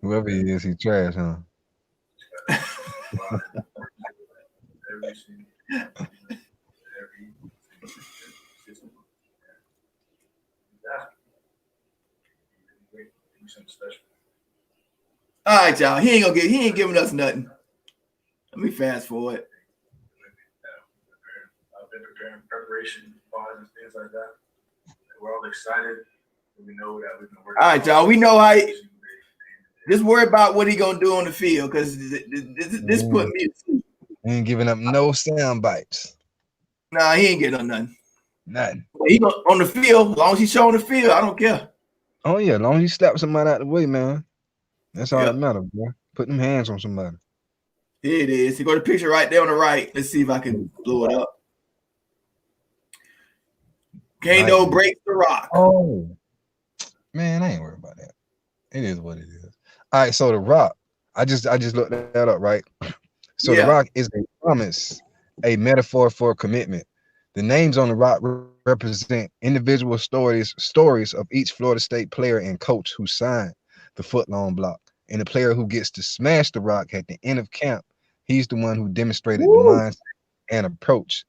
Whoever he is, he trash, huh? All right, y'all. He ain't giving us nothing. Let me fast forward. I've been preparing preparation files and things like that. We're all excited. We know that we've been working. All right, y'all. We know how. Just worry about what he gonna do on the field, because this put me to sleep. He ain't giving up no sound bites. Nah, he ain't getting nothing. Nothing. He go on the field. As long as he's showing the field, I don't care. Oh yeah, as long as you slap somebody out the way, man. That's all that matters, boy. Put them hands on somebody. Here it is. You got the picture right there on the right. Let's see if I can blow it up. Kano breaks the rock. Oh man, I ain't worried about that. It is what it is. All right, so the rock. I just looked that up, right? So the rock is a promise, a metaphor for commitment. The names on the rock represent individual stories of each Florida State player and coach who signed the foot-long block. And the player who gets to smash the rock at the end of camp, he's the one who demonstrated the mindset and approach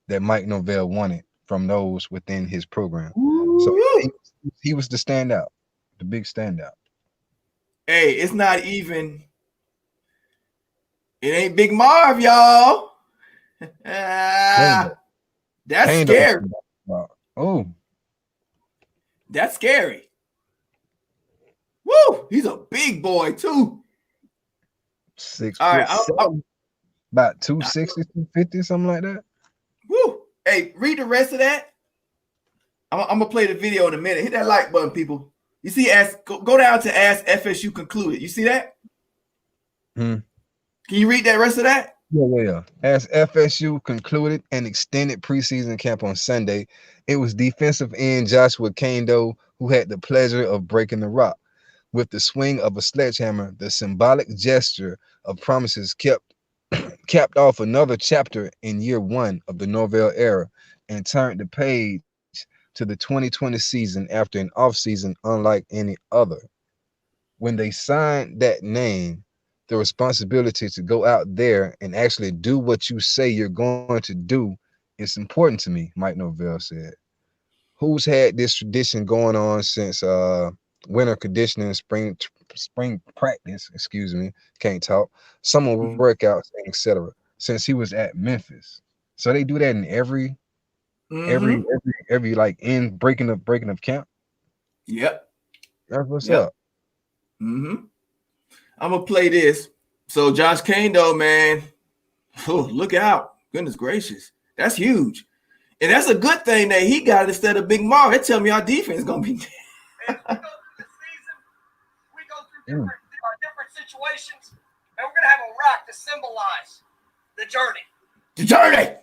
that Mike Norvell wanted from those within his program. So he was the standout, the big standout. Hey, it's not even. It ain't Big Marv, y'all. That's scary. Oh, that's scary. Woo! He's a big boy too. 6'7", all right, about 260, 250, something like that. Woo! Hey, read the rest of that. I'm gonna play the video in a minute. Hit that like button, people. You see, go down to ask FSU concluded. You see that? Can you read that rest of that? Yeah. As FSU concluded an extended preseason camp on Sunday, it was defensive end Joshua Kando who had the pleasure of breaking the rock. With the swing of a sledgehammer, the symbolic gesture of promises capped off another chapter in year one of the Norvell era and turned the page to the 2020 season after an offseason unlike any other. When they signed that name, the responsibility to go out there and actually do what you say you're going to do is important to me, Mike Norvell said. Who's had this tradition going on since winter conditioning, spring practice, excuse me, can't talk, summer workouts, etc. since he was at Memphis. So they do that in every like in breaking of camp. Yep. That's what's up. I'm gonna play this. So Josh Kando, man, look out. Goodness gracious. That's huge. And that's a good thing that he got it instead of Big Mar. That tell me our defense is gonna be different situations, and we're gonna have a rock to symbolize the journey. The journey.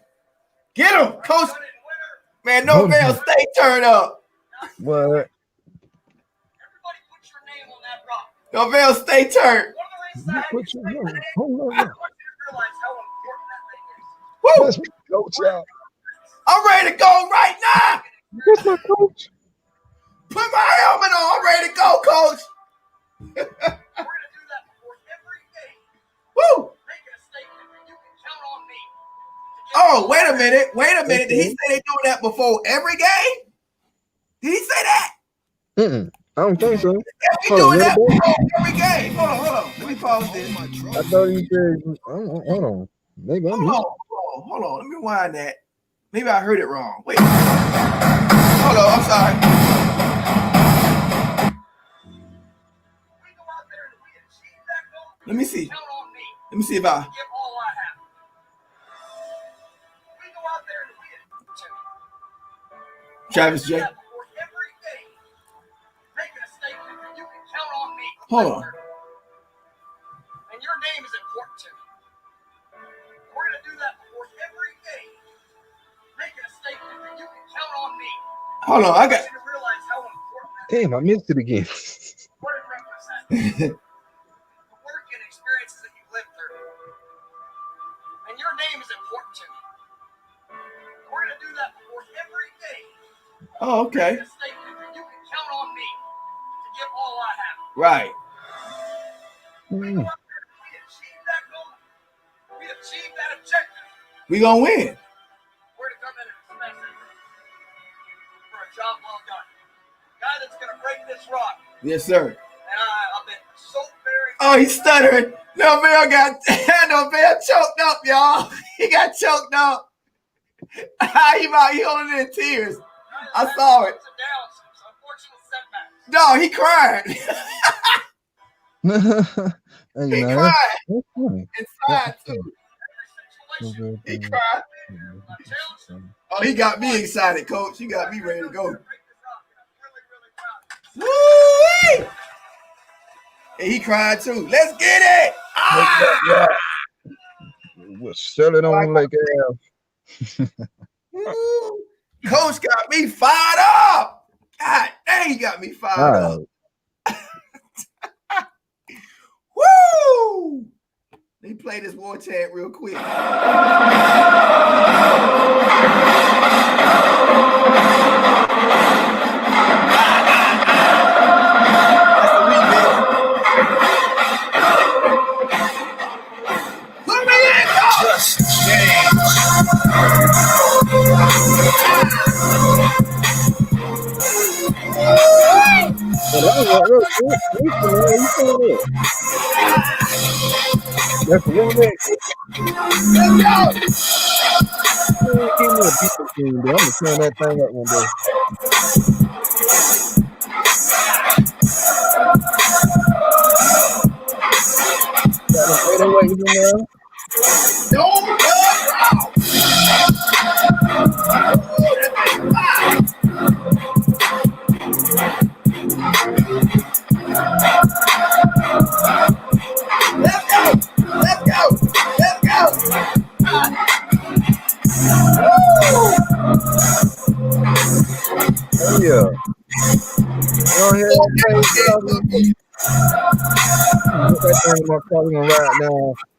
Get him, coach. Man, Norvell, stay turned up. What? Everybody put your name on that rock. Norvell, stay turned. One of the reasons I want you to realize how important that thing is. Woo! Coach, y'all. I'm ready to go right now. That's my coach. Put my helmet on. I'm ready to go, coach. We're gonna do Oh, wait a minute. Did he say they doing that before every game? Did he say that? I don't think so. They doing that before every game. Hold on. Let me pause this. I thought you said, hold on. Maybe I'm Hold on. Let me rewind that. Maybe I heard it wrong. Wait. Hold on. I'm sorry. Let me see. Let me see if I. Travis J. Hold on. And your name is important to me. We're going to do that before every game. Making a statement that you can count on me. Hold on, I got. You realize how important that Damn, I missed it again. what it represents. The work and experiences that you've lived through. And your name is important to me. We're going to do that before every game. Oh, okay. Making a statement that you can count on me to give all I have. Right. We achieved that goal. We achieved that objective. We gonna win. We're to come in and smash it for a job well done. Guy that's gonna break this rock. Yes, sir. And I've been so very. Oh, he's stuttering. No, Bill choked up, y'all. He got choked up. he holding in tears. I saw it. No, he cried. He cried. That's funny. Inside too. He cried. Oh, he got me excited, Coach. You got me ready to go. Woo-wee! And he cried too. Let's get it. We'll sell it on like Coach got me fired up. God dang, he got me fired up. Woo! Let me play this war chant real quick. That's the remix. Let's go. Give me a piece of thing, bro. I'm gonna turn that thing up one day. Got them 808s in there. Let's go. Oh yeah. Go ahead and play that thing I'm probably gonna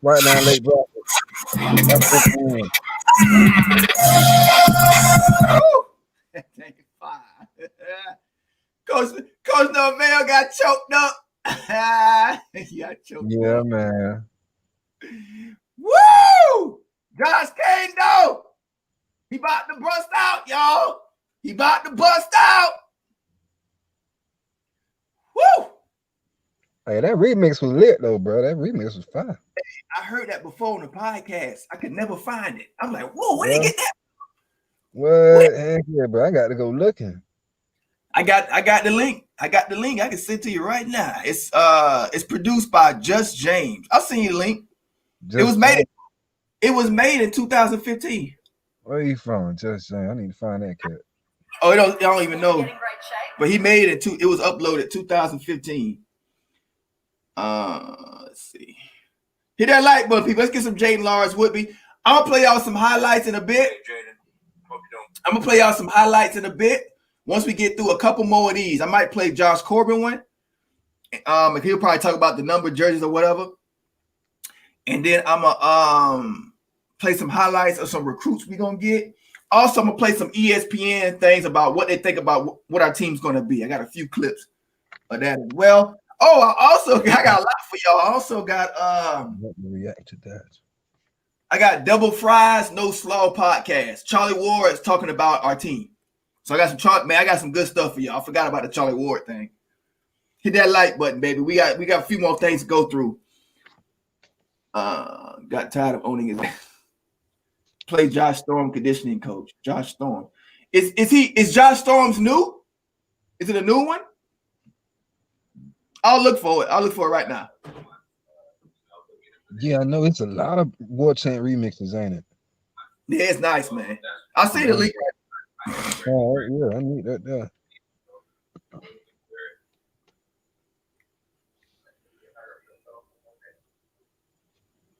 right now late breakfast. That's the thing. Coach Norvell got choked up. He got choked Yeah, up. man. Woo! Josh Kane, though. He about to bust out, y'all. He about to bust out. Woo! Hey, that remix was lit though, bro. That remix was fire. I heard that before on the podcast. I could never find it. I'm like, whoa, where did he get that? What? Heck yeah, bro. I got to go looking. I got the link. I can send it to you right now. It's produced by Just James. I'll send you the link. It was made in 2015. Where are you from? Just James. I need to find that cat. Oh, I don't even know. But he made it it was uploaded 2015. Let's see. Hit that like button, people. Let's get some Jaden Lawrence Woodby. I'm gonna play y'all some highlights in a bit. I'm gonna play y'all some highlights in a bit. Once we get through a couple more of these, I might play Josh Corbin one. And he'll probably talk about the number jerseys or whatever. And then I'm gonna play some highlights of some recruits we're gonna get. Also, I'm gonna play some ESPN things about what they think about what our team's gonna be. I got a few clips of that as well. Oh, I got a lot for y'all. I also got Let me react to that. I got Double Fries, No Slaw podcast. Charlie Ward is talking about our team. So I got I got some good stuff for y'all. I forgot about the Charlie Ward thing. Hit that like button, baby. We got a few more things to go through. Got tired of owning his play Josh Storm conditioning coach. Josh Storm. Is Josh Storm's new? Is it a new one? I'll look for it. I'll look for it right now. Yeah, I know it's a lot of War Chant remixes, ain't it? Yeah, it's nice, man. I'll see the link. Oh, yeah, I need that there.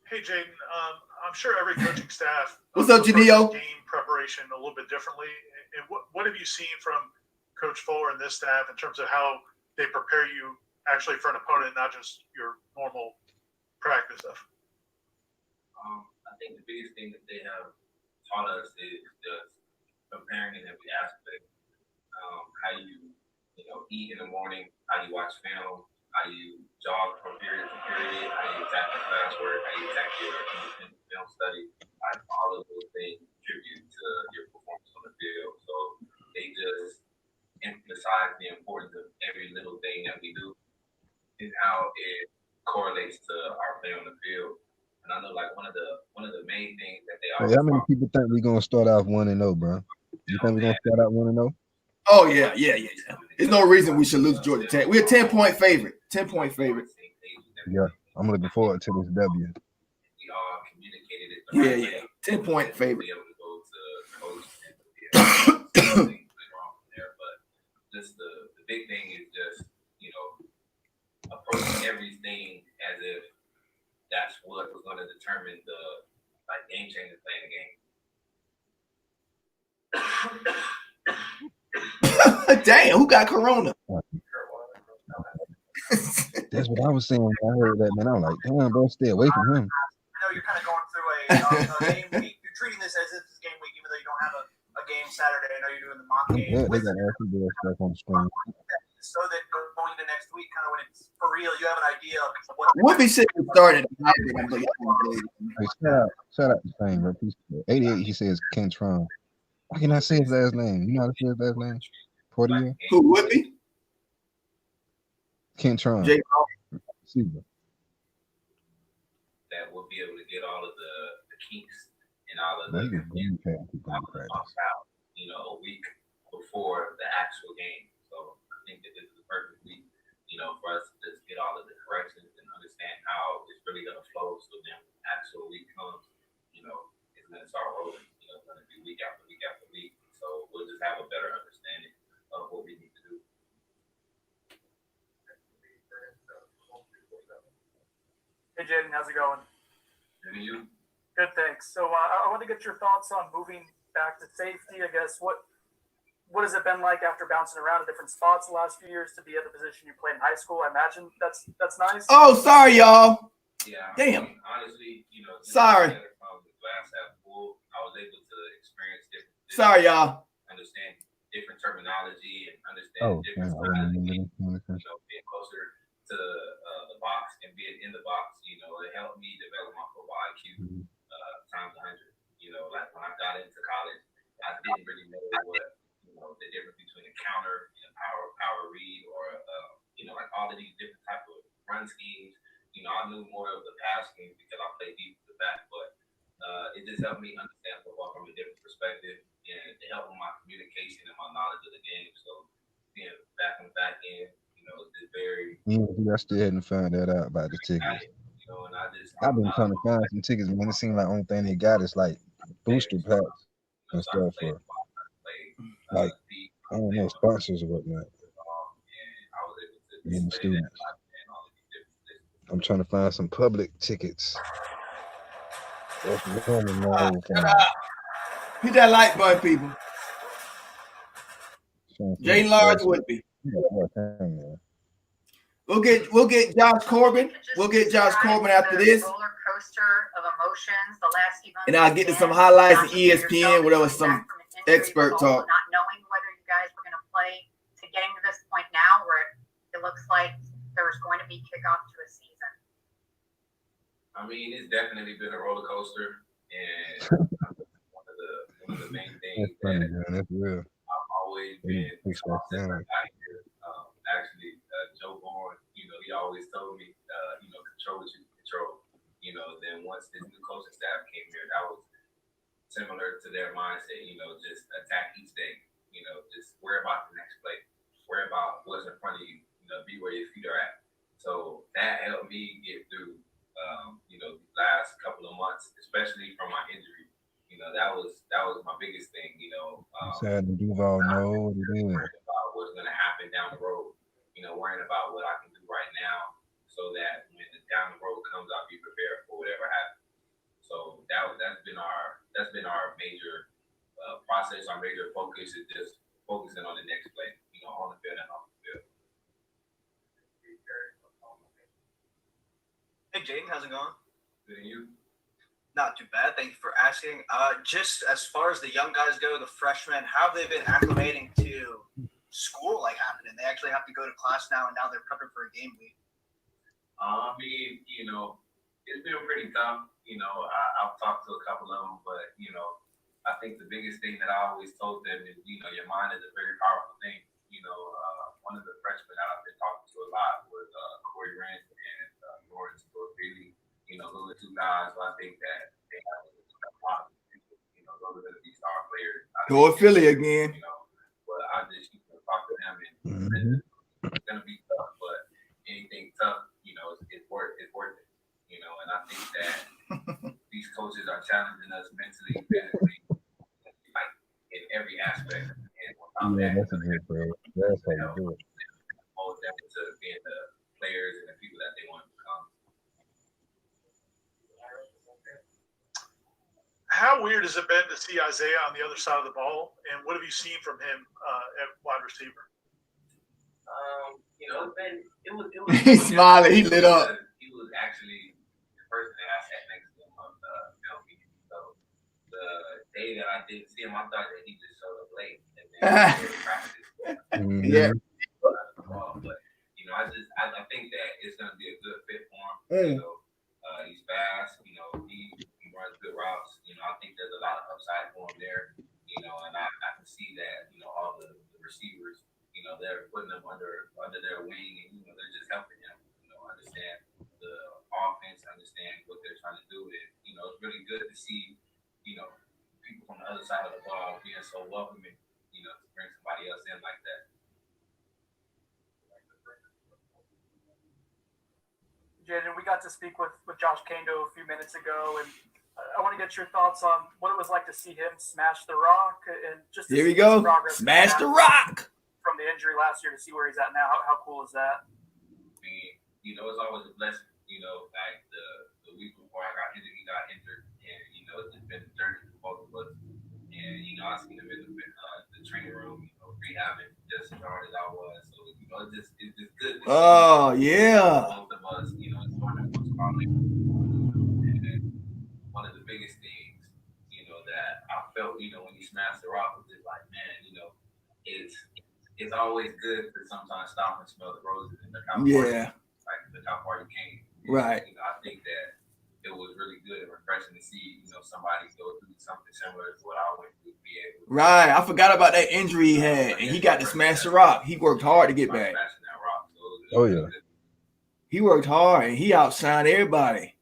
Hey, Jaden, I'm sure every coaching staff What's up, Janio? game preparation a little bit differently. And what have you seen from Coach Fuller and this staff in terms of how they prepare you actually for an opponent, not just your normal practice stuff? I think the biggest thing that they have taught us is just preparing in every aspect. How you eat in the morning, how you watch film, how you jog from period to period, how you attack the classwork, how you attack your independent film study. All of those things contribute to your performance on the field. So they just emphasize the importance of every little thing that we do and how it correlates to our play on the field. And I know, like, one of the main things that they always Hey, how many people think we're gonna start off 1-0, bro? You think we're gonna start out 1-0? Oh yeah. There's no reason we should lose Georgia Tech. We're a 10-point favorite. 10-point favorite. Yeah, I'm looking forward to this W. Yeah. 10-point favorite. Just the big thing is just, approaching everything as if that's what was going to determine the game changer playing the game. Damn, who got corona? That's what I was saying when I heard that, man. I'm like, damn, bro, stay away from him. I know you're kind of going through a game week. You're treating this as if it's game week, even though you don't have a game Saturday. I know you're doing the mock game. Yeah, they got every stuff on the screen. So that going into next week, kind of when it's for real, you have an idea of what. Would be sitting started. Hey, shout out to Fame, bro. 88, he says Ken Tron. Why can I say his last name? You know how to say his last name? Portier? Who would be? Ken Tron. That we'll be able to get all of the kinks and all of the out, a week before the actual game. So I think that this is the perfect week, for us to just get all of the corrections and understand how it's really going to flow. So then when the actual week comes, it's going to start rolling. It's going to be week after week after week. So we'll just have a better understanding of what we need to do. Hey, Jaden, how's it going? Good, and you? Good, thanks. So I want to get your thoughts on moving back to safety. I guess what has it been like after bouncing around in different spots the last few years to be at the position you played in high school? I imagine that's nice. Oh, sorry, y'all. Yeah. Damn. Honestly, sorry. From the glass half full, I was able to experience different. Sorry, y'all. Understand different terminology and understand different strategies. Being closer to the box and being in the box, it helped me develop my football IQ times 100. Like when I got into college, I didn't really know what the difference between a counter and a power read or like all of these different type of run schemes. I knew more of the pass schemes because I played deep to the back, but it just helped me understand football from a different perspective and it helped with my communication and my knowledge of the game. So being back on the back end, it's very. I still hadn't found that out about the tickets. I've been trying to find some tickets, man. It seems like the only thing they got is like booster packs and stuff for like I don't know, sponsors or whatnot. And the students. I'm trying to find some public tickets. That's Hit that like button, people. Jay Large would be. We'll get Josh Corbin. We'll get Josh Corbin after this. Roller coaster of emotions. The last few months. And I'll get to some highlights of ESPN, whatever some expert talk. Not knowing whether you guys were going to play, to getting to this point now where it looks like there's going to be kickoff to a season. I mean, it's definitely been a roller coaster. And one of the main things That's funny, man. That's real. I've always been since I got here. Actually, Joe Bourne, you know, he always told me, you know, control what you can control. You know, then once this new coaching staff came here, that was similar to their mindset. You know, just attack each day. You know, just worry about the next play. Worry about what's in front of you. You know, be where your feet are at. So that helped me get through, you know, the last couple of months, especially from my injury. You know, that was my biggest thing. You know, Sad to Duval know what it is. worrying about what's going to happen down the road. You know, worrying about what I can do right now, so that when the down the road comes, I'll be prepared for whatever happens. So that's been our major process. Our major focus is just focusing on the next play. You know, on the field and off the field. Hey, Jaden, how's it going? Good, and you? Not too bad. Thank you for asking. Just as far as the young guys go, the freshmen, how have they been acclimating to school like happening? They actually have to go to class now, and now they're prepping for a game week. I mean, you know, it's been pretty tough. You know, I've talked to a couple of them, but, you know, I think the biggest thing that I always told them is, you know, your mind is a very powerful thing. You know, one of the freshmen that I've been talking to a lot was Corey Rand and Lawrence Billy. You know, those are two guys who I think that they have a lot of potential. You know, those are going to be star players. Go Philly again. You know, but I just talk to them, and it's going to be tough, but anything tough, you know, it's worth it. You know, and I think that these coaches are challenging us mentally, physically, like in every aspect. And that's a good bro. That's how you do it. Mold them to being the players and the people that they want to become. How weird has it been to see Isaiah on the other side of the ball, and what have you seen from him at wide receiver? You know, it was He's smiling. He lit up. He was actually the person that I sat next to him on the film meeting. So the day that I didn't see him, I thought that he just showed up late and then practice. Yeah. But you know, I think that it's gonna be a good fit for him. You know, he's fast. You know, he runs good routes. You know, I think there's a lot of upside for him there. You know, and I can see that. You know, all the receivers, you know, they're putting them under their wing, and you know, they're just helping him. You know, understand the offense, understand what they're trying to do. And you know, it's really good to see, you know, people from the other side of the ball being so welcoming. You know, to bring somebody else in like that. Jaden, we got to speak with Josh Kando a few minutes ago, and I want to get your thoughts on what it was like to see him smash the rock, and just here we go, smash the rock from the injury last year to see where he's at now. How cool is that? I mean, you know, it's always a blessing. You know, like the week before I got injured, he got injured, and you know, it's just been a journey for both of us. And you know, I seen him in the training room, you know, rehabbing just as hard as I was. So you know, it's just good. Oh yeah. Both of us, you know, it's and one of the biggest things, you know, that I felt, you know, when he smashed the rock was just like, man, you know, it's always good to sometimes stop and smell the roses in the top party, like the top party came. Right. You know, I think that it was really good and refreshing to see, you know, somebody go through something similar to what I went through to be able to. Right. I forgot about that injury he had, and he got to smash the rock. He worked hard to get back. Oh yeah. He worked hard, and he outshined everybody.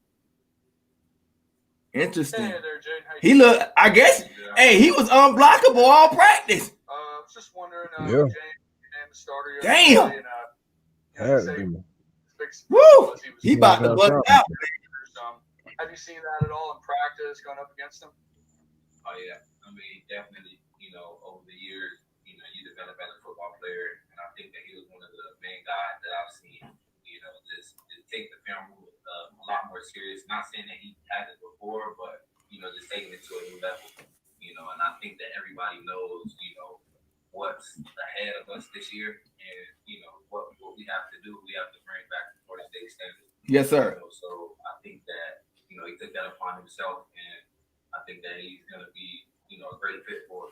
Interesting. Hey there, Jane. He looked, I guess, hey, he was unblockable all practice. I was just wondering, Yeah. Jane, you named the starter Damn. yesterday, Woo! He about to bust out. have you seen that at all in practice going up against him? Oh yeah, I mean, definitely. You know, over the years, you know, you develop as a football player, and I think that he was one of the main guys that I've seen. You know, just take the film a lot more serious. Not saying that he had it before, but you know, just taking it to a new level. You know, and I think that everybody knows, you know, what's ahead of us this year, and you know what we have to do. We have to bring back the Florida State standard. Yes, sir. You know, so I think that, you know, he took that upon himself, and I think that he's going to be, you know, a great fit for it.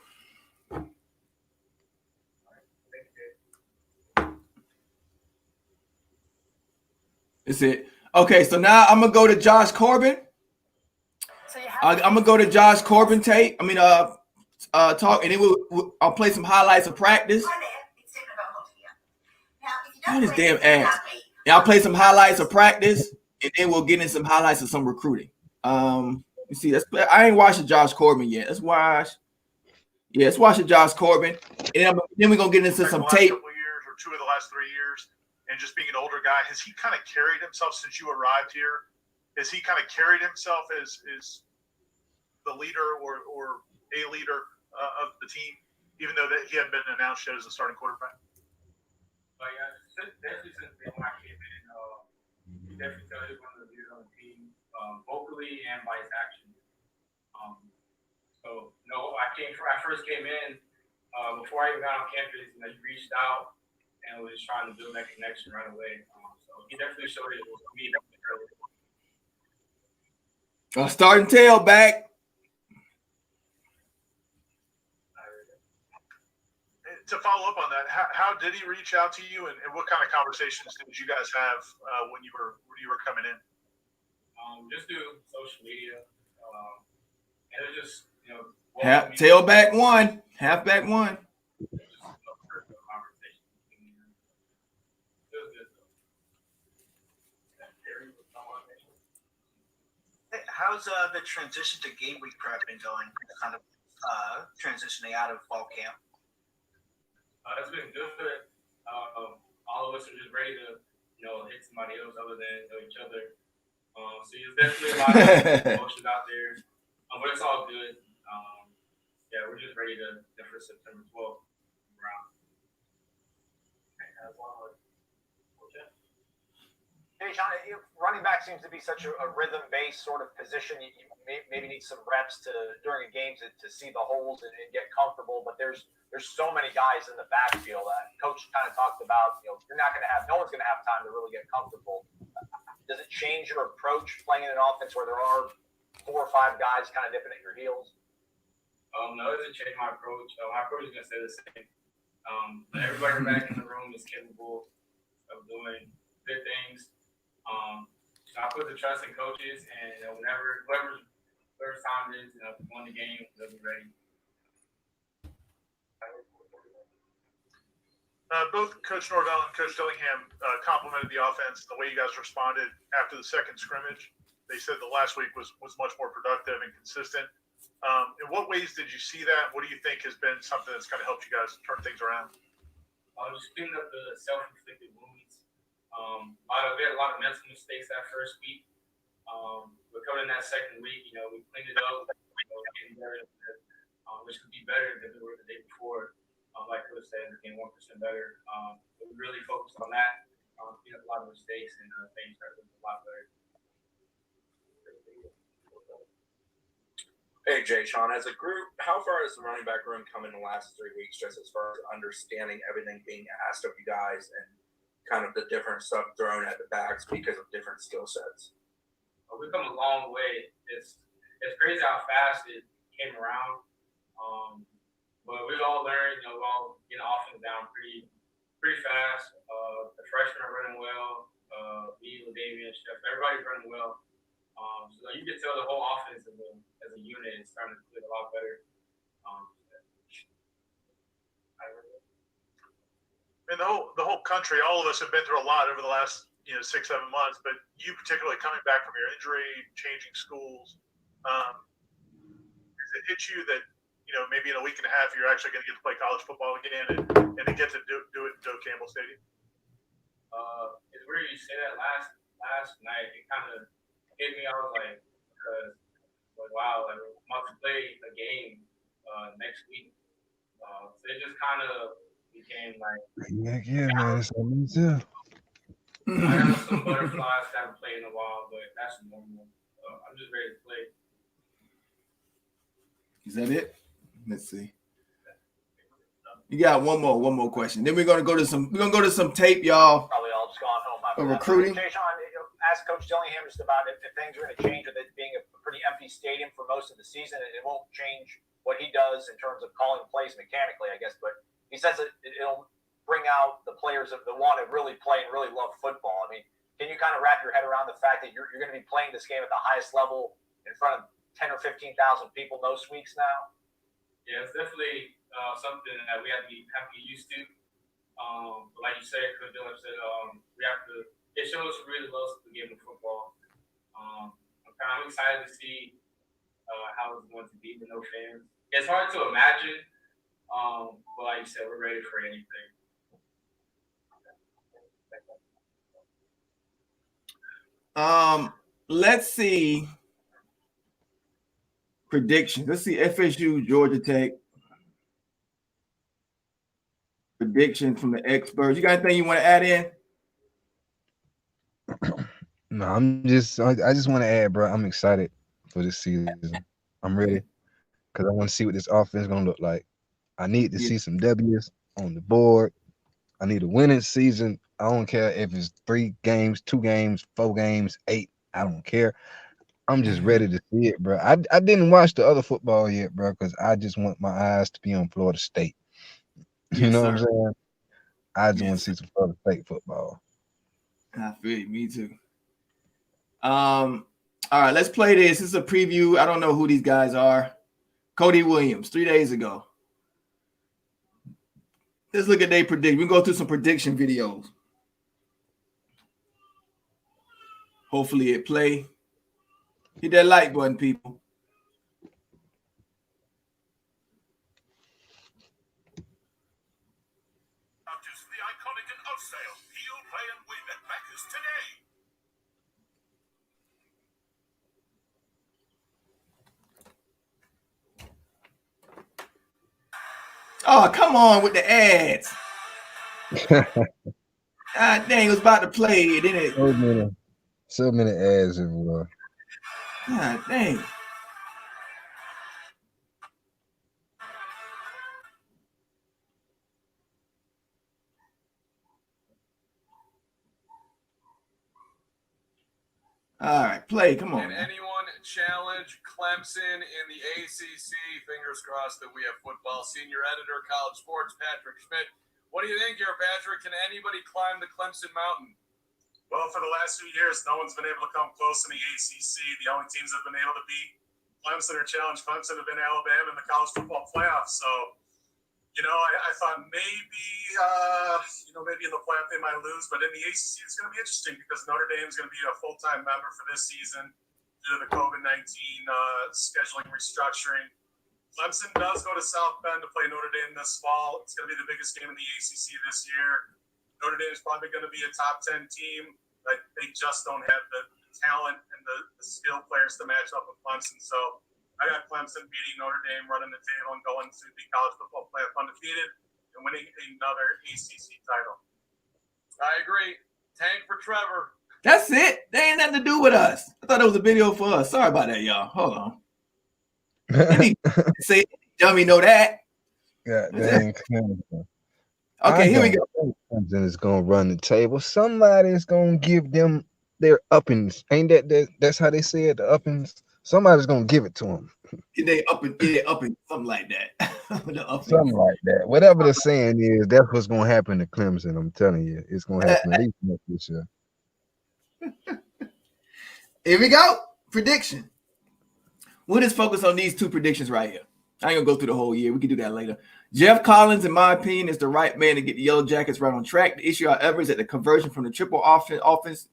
That's it. Okay, so now I'm gonna go to Josh Corbin. I'm gonna go to Josh Corbin tape. Talk, and then I'll play some highlights of practice. Oh, this damn ass. And I'll play some highlights of practice, and then we'll get in some highlights of some recruiting. You see, I ain't watching Josh Corbin yet. Let's watch the Josh Corbin, and then we're gonna get into some tape. Couple years or 2 of the last 3 years, and just being an older guy, has he kind of carried himself since you arrived here? Has he kind of carried himself as the leader or a leader of the team, even though that he hadn't been announced yet as a starting quarterback? Definitely since when I came in, you definitely tell he's one of the leaders on the team, vocally and by his actions. I first came in, before I even got on campus, he reached out and was trying to build that connection right away. So he definitely showed it was me early. Starting tailback. To follow up on that, how did he reach out to you, and what kind of conversations did you guys have when you were coming in? Just through social media, and it was just tailback one, halfback one. How's the transition to game week prep been going? Kind of transitioning out of fall camp. It's been good. All of us are just ready to, hit somebody else other than each other. So there's definitely a lot of emotions out there, but it's all good. We're just ready to for September 12th round. Hey, Sean, running back seems to be such a rhythm-based sort of position. You maybe need some reps during a game to see the holes and get comfortable. But there's so many guys in the backfield that Coach kind of talked about. No one's going to have time to really get comfortable. Does it change your approach playing in an offense where there are 4 or 5 guys kind of nipping at your heels? No, it doesn't change my approach. My approach is going to stay the same. Everybody back in the room is capable of doing good things. So I put the trust in coaches, and whoever's time it is, won the game, they'll be ready. Both Coach Norvell and Coach Dillingham complimented the offense, the way you guys responded after the second scrimmage. They said the last week was much more productive and consistent. In what ways did you see that? What do you think has been something that's kind of helped you guys turn things around? Just cleaning up the self-inflicted wounds. We had a lot of mental mistakes that first week. But coming in that second week, we cleaned it up, getting better, which could be better than we were the day before. Like Coach said, we became 1% better. So we really focused on that, cleaned up a lot of mistakes, and things started looking a lot better. Hey, Jay, Sean, as a group, how far has the running back room come in the last 3 weeks, just as far as understanding everything being asked of you guys and kind of the different stuff thrown at the backs because of different skill sets? We've come a long way. It's crazy how fast it came around. But we've all learned, we're all getting offense down pretty fast. The freshmen are running well. Me, LaDavian, Chef, everybody's running well. So you can tell the whole offense as a unit is starting to click a lot better. And the whole country, all of us have been through a lot over the last 6-7 months. But you particularly coming back from your injury, changing schools, does it hit you that maybe in a week and a half you're actually going to get to play college football again and to get to do it in Joe Campbell Stadium? It's weird you say that. Last night it kind of hit me. I was like, wow, I'm about to play a game next week. So it just kind of became like, yeah, man, it's on me too. I got some butterflies, haven't played in a while, but that's normal. I'm just ready to play. Is that it? Let's see. You got one more question. Then we're gonna go to some tape, y'all. Probably all just gone home after recruiting. Jay Sean, ask Coach Dillingham just about if things are going to change with it being a pretty empty stadium for most of the season. It won't change what he does in terms of calling plays mechanically, I guess. But he says it'll bring out the players that want to really play and really love football. I mean, can you kind of wrap your head around the fact that you're going to be playing this game at the highest level in front of 10 or 15,000 people most weeks now? Yeah, it's definitely something that we have to get used to. But like you said, Coach Dillon said, we have to. It shows really loves the game of football. I'm excited to see how it's going to be with no fans. It's hard to imagine, but like you said, we're ready for anything. Let's see predictions. Let's see FSU, Georgia Tech. Predictions from the experts. You got anything you want to add in? No, I just want to add, bro. I'm excited for this season. I'm ready because I want to see what this offense is gonna look like. I need to see some W's on the board. I need a winning season. I don't care if it's 3 games, 2 games, 4 games, 8. I don't care. I'm just ready to see it, bro. I didn't watch the other football yet, bro, because I just want my eyes to be on Florida State. You know what I'm saying? I just want to see some Florida State football. I feel you. Me too. All right, let's play this. This is a preview. I don't know who these guys are. Cody Williams, 3 days ago. Let's look at their prediction. We can go through some prediction videos. Hopefully it play. Hit that like button, people. The iconic and outsale. He'll play and win at Backers today. Oh, come on with the ads. God dang, it was about to play. Then it. So many ads everywhere. God dang. All right, play. Come on. Can anyone challenge Clemson in the ACC? Fingers crossed that we have football. Senior editor, college sports, Patrick Schmidt. What do you think here, Patrick? Can anybody climb the Clemson mountain? Well, for the last few years, no one's been able to come close in the ACC. The only teams that have been able to beat Clemson or challenge Clemson have been Alabama in the college football playoffs. So, I thought maybe in the playoff they might lose, but in the ACC it's going to be interesting because Notre Dame is going to be a full-time member for this season due to the COVID-19 scheduling restructuring. Clemson does go to South Bend to play Notre Dame this fall. It's going to be the biggest game in the ACC this year. Notre Dame is probably going to be a top 10 team, but they just don't have the talent and the skill players to match up with Clemson. So I got Clemson beating Notre Dame, running the table, and going to the college football playoff undefeated and winning another ACC title. I agree. Tank for Trevor. That's it. They ain't nothing to do with us. I thought it was a video for us. Sorry about that, y'all. Hold on. Say, dummy, know that. Yeah, dang. Okay, here we go. Clemson is gonna run the table. Somebody's gonna give them their uppings. Ain't that's how they say it? The uppings. Somebody's gonna give it to them. They upping, something like that. Something like that. Whatever the saying is, that's what's gonna happen to Clemson. I'm telling you, it's gonna happen at least this year. Here we go. Prediction. We'll just focus on these 2 predictions right here. I ain't gonna go through the whole year. We can do that later. Jeff Collins, in my opinion, is the right man to get the Yellow Jackets right on track. The issue, however, is that the conversion from the triple offense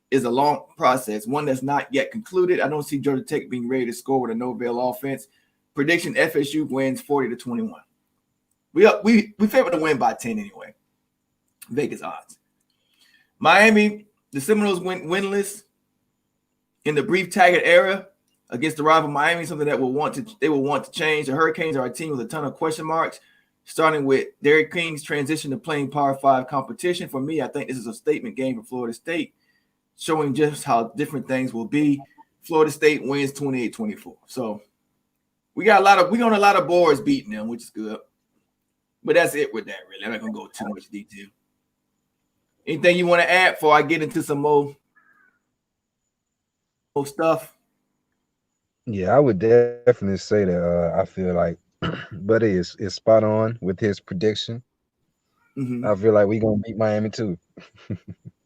is a long process, one that's not yet concluded. I don't see Georgia Tech being ready to score with a no-bail offense. Prediction: FSU wins 40-21. We favor to win by 10 anyway. Vegas odds. Miami, the Seminoles went winless in the brief Taggart era against the rival Miami, something that they will want to change. The Hurricanes are a team with a ton of question marks, starting with Derek King's transition to playing Power 5 competition. For me, I think this is a statement game for Florida State, showing just how different things will be. Florida State wins 28-24. So we got a lot of boards beating them, which is good. But that's it with that, really. I'm not gonna go too much detail. Anything you want to add before I get into some more stuff? Yeah, I would definitely say that I feel like Buddy is spot on with his prediction. Mm-hmm. I feel like we're gonna beat Miami too.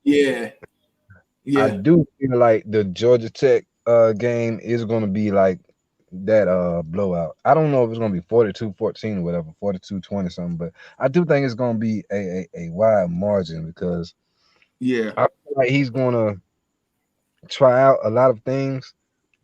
Yeah. I do feel like the Georgia Tech game is gonna be like blowout. I don't know if it's gonna be 42-14 or whatever, 42-20 something, but I do think it's gonna be a wide margin because yeah, I feel like he's gonna try out a lot of things.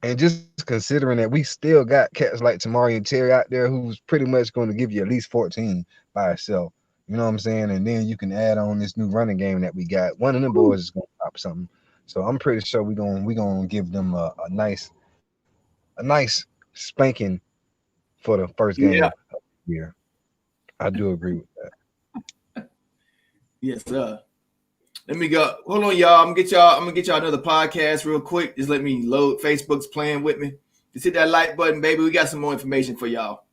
And just considering that we still got cats like Tamari and Terry out there who's pretty much going to give you at least 14 by itself. You know what I'm saying? And then you can add on this new running game that we got. One of them boys is going to pop something. So I'm pretty sure we're gonna give them a nice spanking for the first game of the year. I do agree with that. Yes, sir. Let me go. Hold on, y'all. I'm gonna get y'all another podcast real quick. Just let me load. Facebook's playing with me. Just hit that like button, baby. We got some more information for y'all.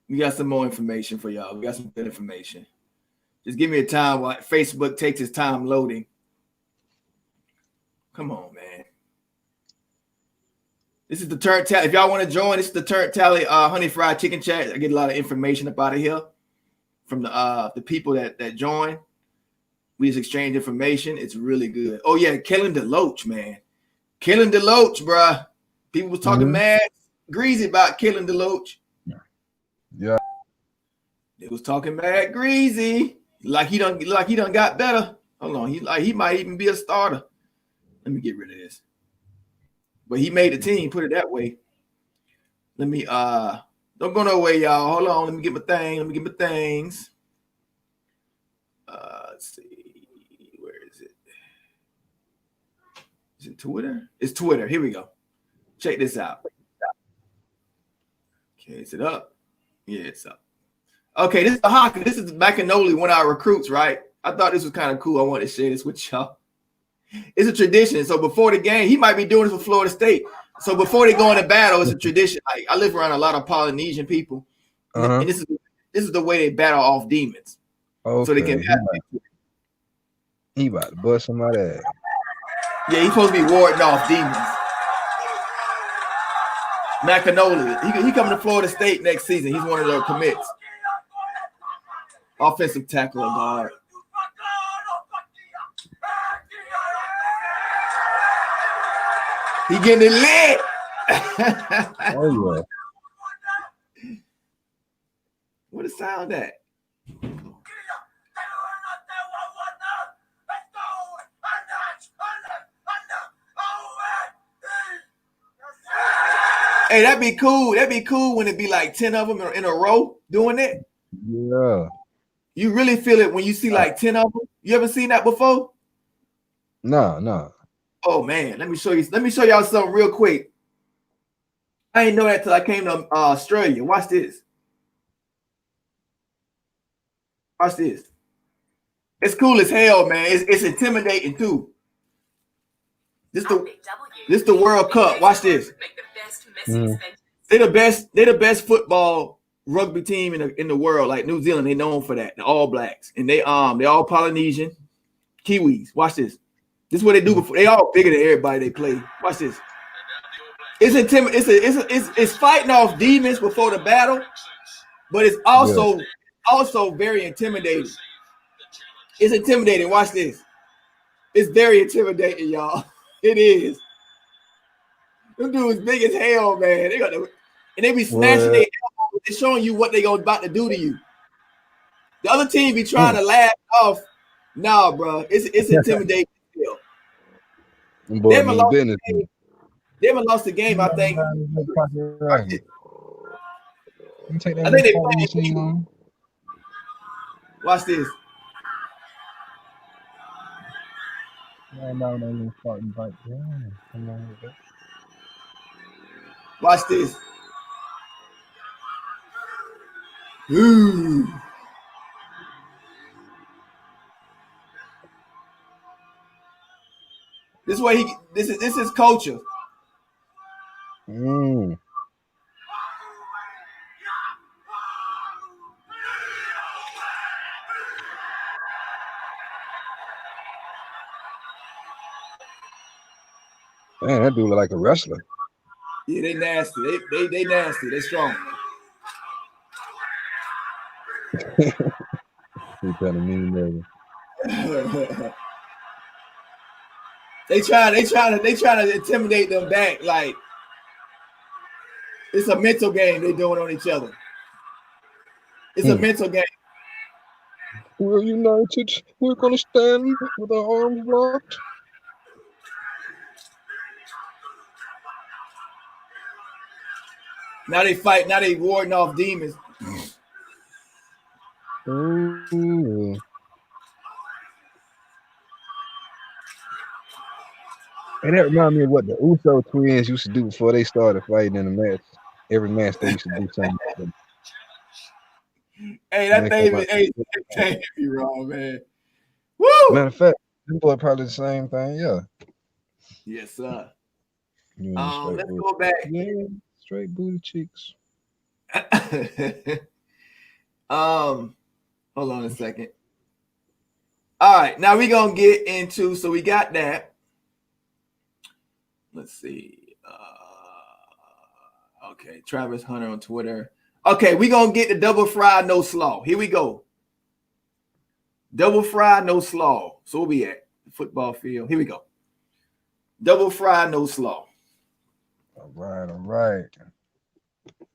We got some more information for y'all. We got some good information. Just give me a time while Facebook takes its time loading. Come on, man. This is the Turnttally. If y'all want to join, this is the Turnttally honey fried chicken chat. I get a lot of information up out of here from the people that join. We just exchange information. It's really good. Oh, yeah, Kellen DeLoach, man. Kellen DeLoach, bruh. People was talking mad greasy about Kellen DeLoach. Yeah. They was talking mad greasy. Like he done got better. Hold on. He might even be a starter. Let me get rid of this. But he made the team, put it that way. Let me don't go no way, y'all. Hold on. Let me get my thing. Let me get my things. Let's see. Is it Twitter? It's Twitter. Here we go. Check this out. Okay, is it up? Yeah, it's up. Okay, this is the hockey. This is back in NOLE, one of our recruits, right? I thought this was kind of cool. I wanted to share this with y'all. It's a tradition. So before the game, he might be doing this for Florida State. So before they go into battle, it's a tradition. Like I live around a lot of Polynesian people, and this is the way they battle off demons. Okay. So they can. He about to bust somebody ass. Yeah, he's supposed to be warding off demons. McAnally, he coming to Florida State next season. He's one of their commits. Offensive tackle and guard. He getting it lit. Oh yeah. What a sound that? Hey, that'd be cool. That'd be cool when it be like 10 of them in a row doing it. Yeah. You really feel it when you see like 10 of them. You ever seen that before? No. Oh man, let me show you. Let me show y'all something real quick. I didn't know that till I came to Australia. Watch this. Watch this. It's cool as hell, man. It's intimidating too. This the World Cup. Watch this. They're the best football rugby team in the world. Like New Zealand, they known for that. The All Blacks, and they all Polynesian, Kiwis. Watch this. This is what they do before. They all bigger than everybody they play. Watch this. It's fighting off demons before the battle, but it's also very intimidating. It's intimidating. Watch this. It's very intimidating, y'all. It is. Them dudes big as hell, man. They be snatching their elbows. They're showing you what they about to do to you. The other team be trying to laugh off. Nah, bro. It's intimidating still. They haven't lost the game, I think. I think they playing. Watch this. Watch this. Ooh. This is culture. Man, that dude look like a wrestler. Yeah, they nasty. They nasty. They strong. He kind of mean, baby. They trying to intimidate them back. Like It's a mental game they're doing on each other. It's a mental game. We're united. We're going to stand with our arms locked. Now they fight. Now they warding off demons. Ooh. And that reminds me of what the Uso twins used to do before they started fighting in the match. Every match they used to do something. Hey, that thing be wrong, man. Woo! Matter of fact, this boy probably the same thing. Yeah. Yes, sir. Let's go back. Yeah, straight booty cheeks. Hold on a second. All right, now we're gonna get into. So we got that. Let's see. Okay, Travis Hunter on Twitter. Okay, we're gonna get the double fry, no slaw. Here we go. Double fry, no slaw. So we'll be at the football field. Here we go. Double fry, no slaw. All right.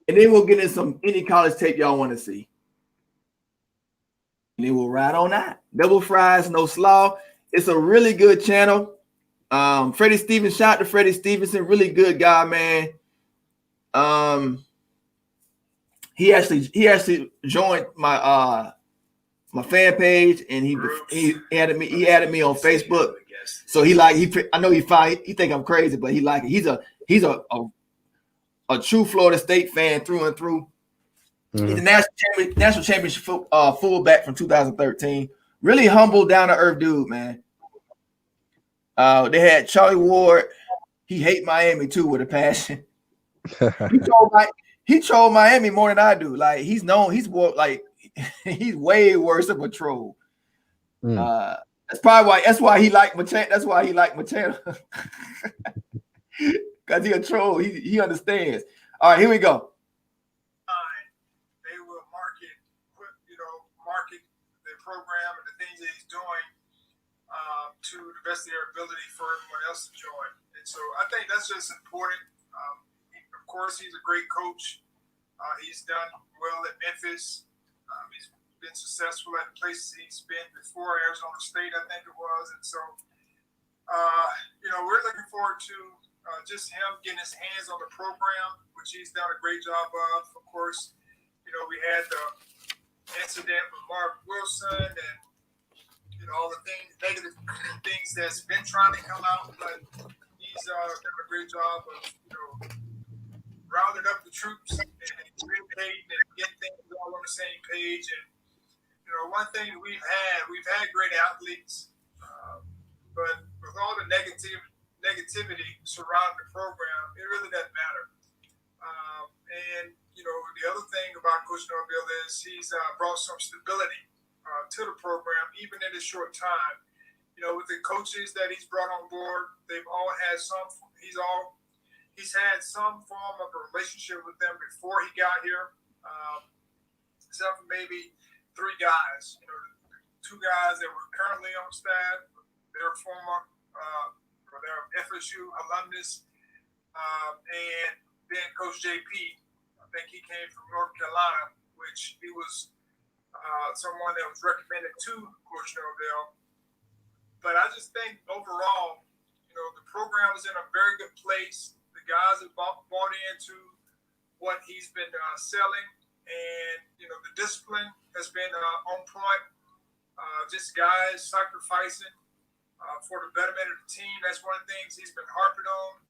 And then we'll get in any college tape y'all want to see. And then we'll ride on that. Double fries, no slaw. It's a really good channel. Freddie Stevens, shout out to Freddie Stevenson, really good guy, man. He actually joined my my fan page, and he added me on Facebook. So I know he think I'm crazy, but he like it. He's a true Florida State fan through and through. Mm-hmm. He's a national championship fullback from 2013. Really humble, down to earth dude, man. They had Charlie Ward. He hate Miami too with a passion. He trolled Miami more than I do. Like he's way worse of a troll. That's why he liked Machado. That's why he liked Machado. Because he a troll. He understands. All right, here we go. They will market the program and the things that he's doing to the best of their ability for everyone else to join. And so I think that's just important. Of course, he's a great coach. He's done well at Memphis. He's been successful at the places he's been before, Arizona State, I think it was. And so, we're looking forward to just him getting his hands on the program, which he's done a great job of. Of course, we had the incident with Mark Wilson and all the negative things that's been trying to come out, but he's done a great job of rounding up the troops and communicating and getting things all on the same page. And one thing that we've had great athletes, but with all the negativity surrounding the program, it really doesn't matter. And the other thing about Coach Norville is he's brought some stability to the program, even in a short time. With the coaches that he's brought on board, they've all had he's had some form of a relationship with them before he got here, except for maybe 3 guys. 2 guys that were currently on staff, they're they're FSU alumnus, and then Coach JP. I think he came from North Carolina, which he was someone that was recommended to Coach Norville. But I just think overall, the program is in a very good place. The guys have bought into what he's been selling, and the discipline has been on point. Just guys sacrificing for the betterment of the team. That's one of the things he's been harping on.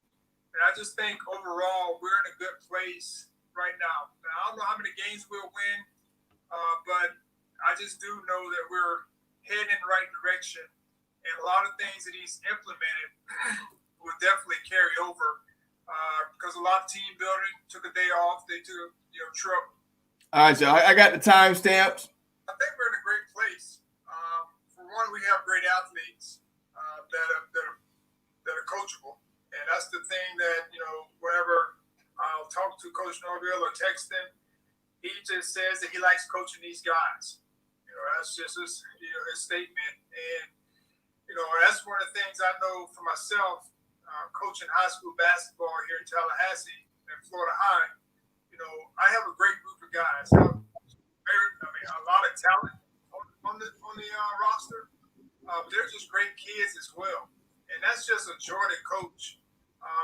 And I just think overall we're in a good place right now. Now I don't know how many games we'll win, but I just do know that we're heading in the right direction. And a lot of things that he's implemented will definitely carry over because a lot of team building took a day off. They took trouble. All right, so I got the timestamps. I think we're in a great place. For one, we have great athletes that are coachable, and that's the thing that whenever I'll talk to Coach Norville or text him, he just says that he likes coaching these guys. That's just his statement, and that's one of the things I know for myself, coaching high school basketball here in Tallahassee and Florida High. I have a great group of guys. I mean, a lot of talent on the roster. But they're just great kids as well. And that's just a joy to coach.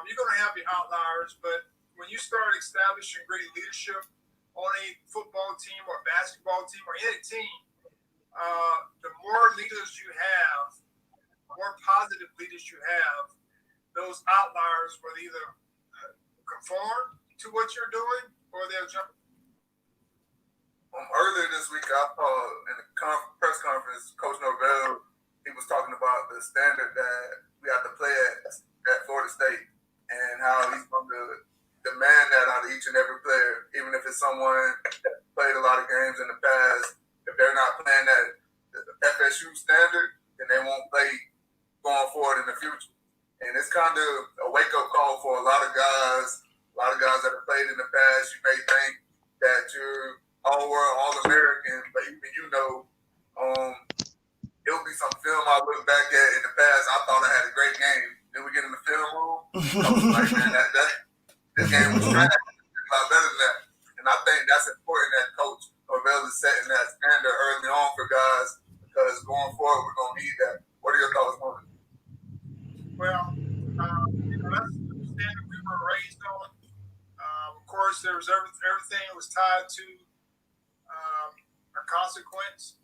You're going to have your outliers, but when you start establishing great leadership on a football team or basketball team or any team, the more leaders you have, more positive leaders you have, those outliers will either conform to what you're doing or they'll jump. Earlier this week, in the press conference, Coach Norvell, he was talking about the standard that we have to play at Florida State and how he's going to demand that out of each and every player, even if it's someone that played a lot of games in the past. If they're not playing at the FSU standard, then they won't play going forward in the future. And it's kind of a wake-up call for a lot of guys that have played in the past. You may think that you're all-world, all-American, but even it'll be some film I look back at in the past. I thought I had a great game. Then we get in the film room. I was like, man, this game was trash. A lot better than that. And I think that's important that Coach Norvell is setting that standard early on for guys because going forward, we're going to need that. What are your thoughts on it? Well, that's the standard we were raised on. Of course, there was everything was tied to a consequence.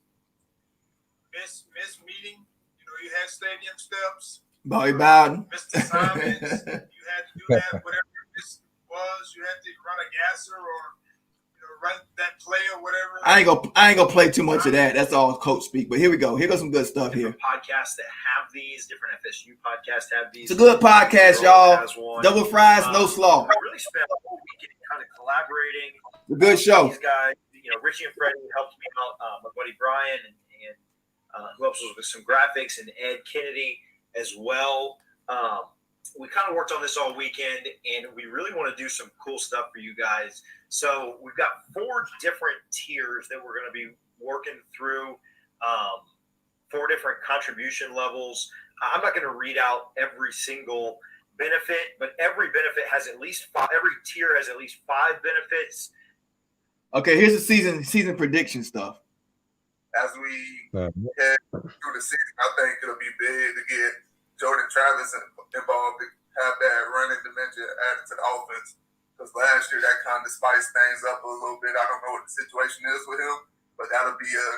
Miss meeting, you had stadium steps. Bobby Bowden. Missed assignments. You had to do that, whatever this was. You had to run a gasser or run that play or whatever. I ain't gonna play too much of that. That's all coach speak. But here we go. Here goes some good stuff here. Podcasts that have these, different FSU podcasts have these. It's a good podcast, y'all. Double fries, no slaw. I really spent the whole weekend kind of collaborating. It's a good show. These guys, Richie and Freddie helped me out. My buddy Brian and who helps us with some graphics, and Ed Kennedy as well. We kind of worked on this all weekend, and we really want to do some cool stuff for you guys. So we've got 4 different tiers that we're going to be working through, 4 different contribution levels. I'm not going to read out every single benefit, but every benefit has at least 5. Every tier has at least 5 benefits. Okay, here's the season prediction stuff. As we head through the season, I think it'll be big to get Jordan Travis involved, to have that running dimension added to the offense. Because last year that kind of spiced things up a little bit. I don't know what the situation is with him, but that'll be a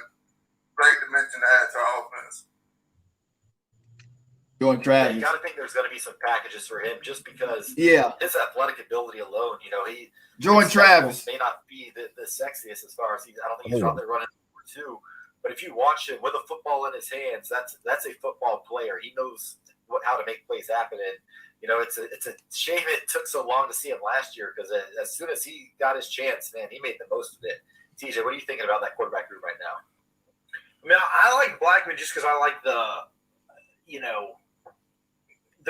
great dimension to add to our offense. Jordan Travis. You got to think there's going to be some packages for him just because his athletic ability alone. Jordan Travis may not be the sexiest as far as I don't think he's out there running number 2. But if you watch him with a football in his hands, that's a football player. He knows how to make plays happen. And it's a shame it took so long to see him last year because as soon as he got his chance, man, he made the most of it. TJ, what are you thinking about that quarterback group right now? I mean, I like Blackman just because I like the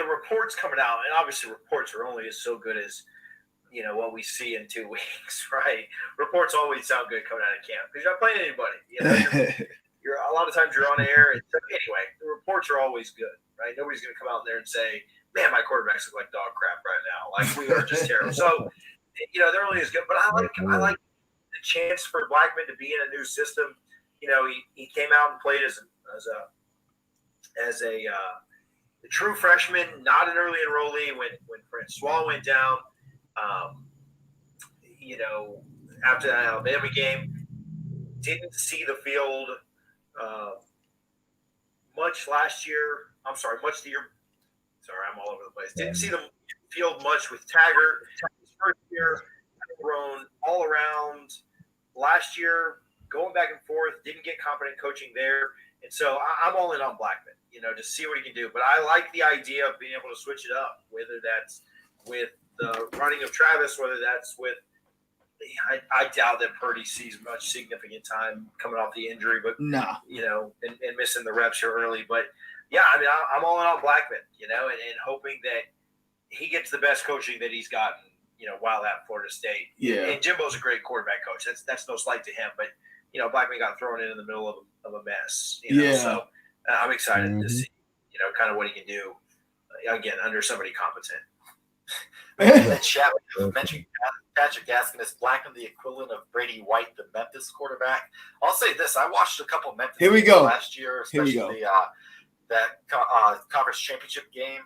reports coming out, and obviously reports are only so good as what we see in 2 weeks, right? Reports always sound good coming out of camp because you're not playing anybody. You're a lot of times you're on air. Anyway, the reports are always good, right? Nobody's going to come out there and say, "Man, my quarterbacks look like dog crap right now." Like we are just terrible. So, they're only as good. But I like the chance for Blackman to be in a new system. He came out and played as a true freshman, not an early enrollee when Francois went down. After that Alabama game, didn't see the field much last year. Much the year. Sorry, I'm all over the place. Didn't see the field much with Taggart. His first year, thrown all around. Last year, going back and forth, didn't get competent coaching there. And so I'm all in on Blackman, to see what he can do. But I like the idea of being able to switch it up, whether that's with the running of Travis, whether that's with I doubt that Purdy sees much significant time coming off the injury, but and missing the reps here early. But yeah, I mean, I'm all in on Blackman, and hoping that he gets the best coaching that he's gotten, while at Florida State. Yeah. And Jimbo's a great quarterback coach. That's no slight to him, but Blackman got thrown in the middle of a mess. So I'm excited to see, kind of what he can do again under somebody competent. The chat mentioned Patrick asking, is Blackman the equivalent of Brady White, the Memphis quarterback? I'll say this: I watched a couple Memphis games last year, especially that conference championship game.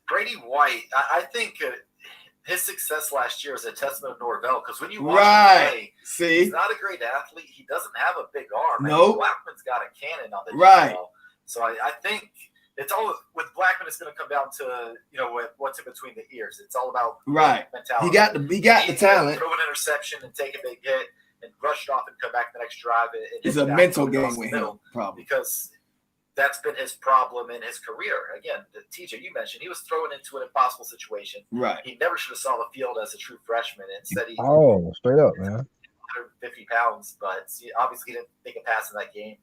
Brady White, I think his success last year is a testament of Norvell, because when you watch him play, he's not a great athlete. He doesn't have a big arm. Nope. Blackman's got a cannon on the DL. So I think it's all with Blackman. It's going to come down to what's in between the ears. It's all about mentality. He got the talent. Throw an interception and take a big hit and rush it off and come back the next drive. It's a mental game with him, probably, because that's been his problem in his career. Again, TJ, you mentioned he was thrown into an impossible situation. Right. He never should have saw the field as a true freshman. Instead, he straight up, man. 150 pounds, but obviously he didn't make a pass in that game.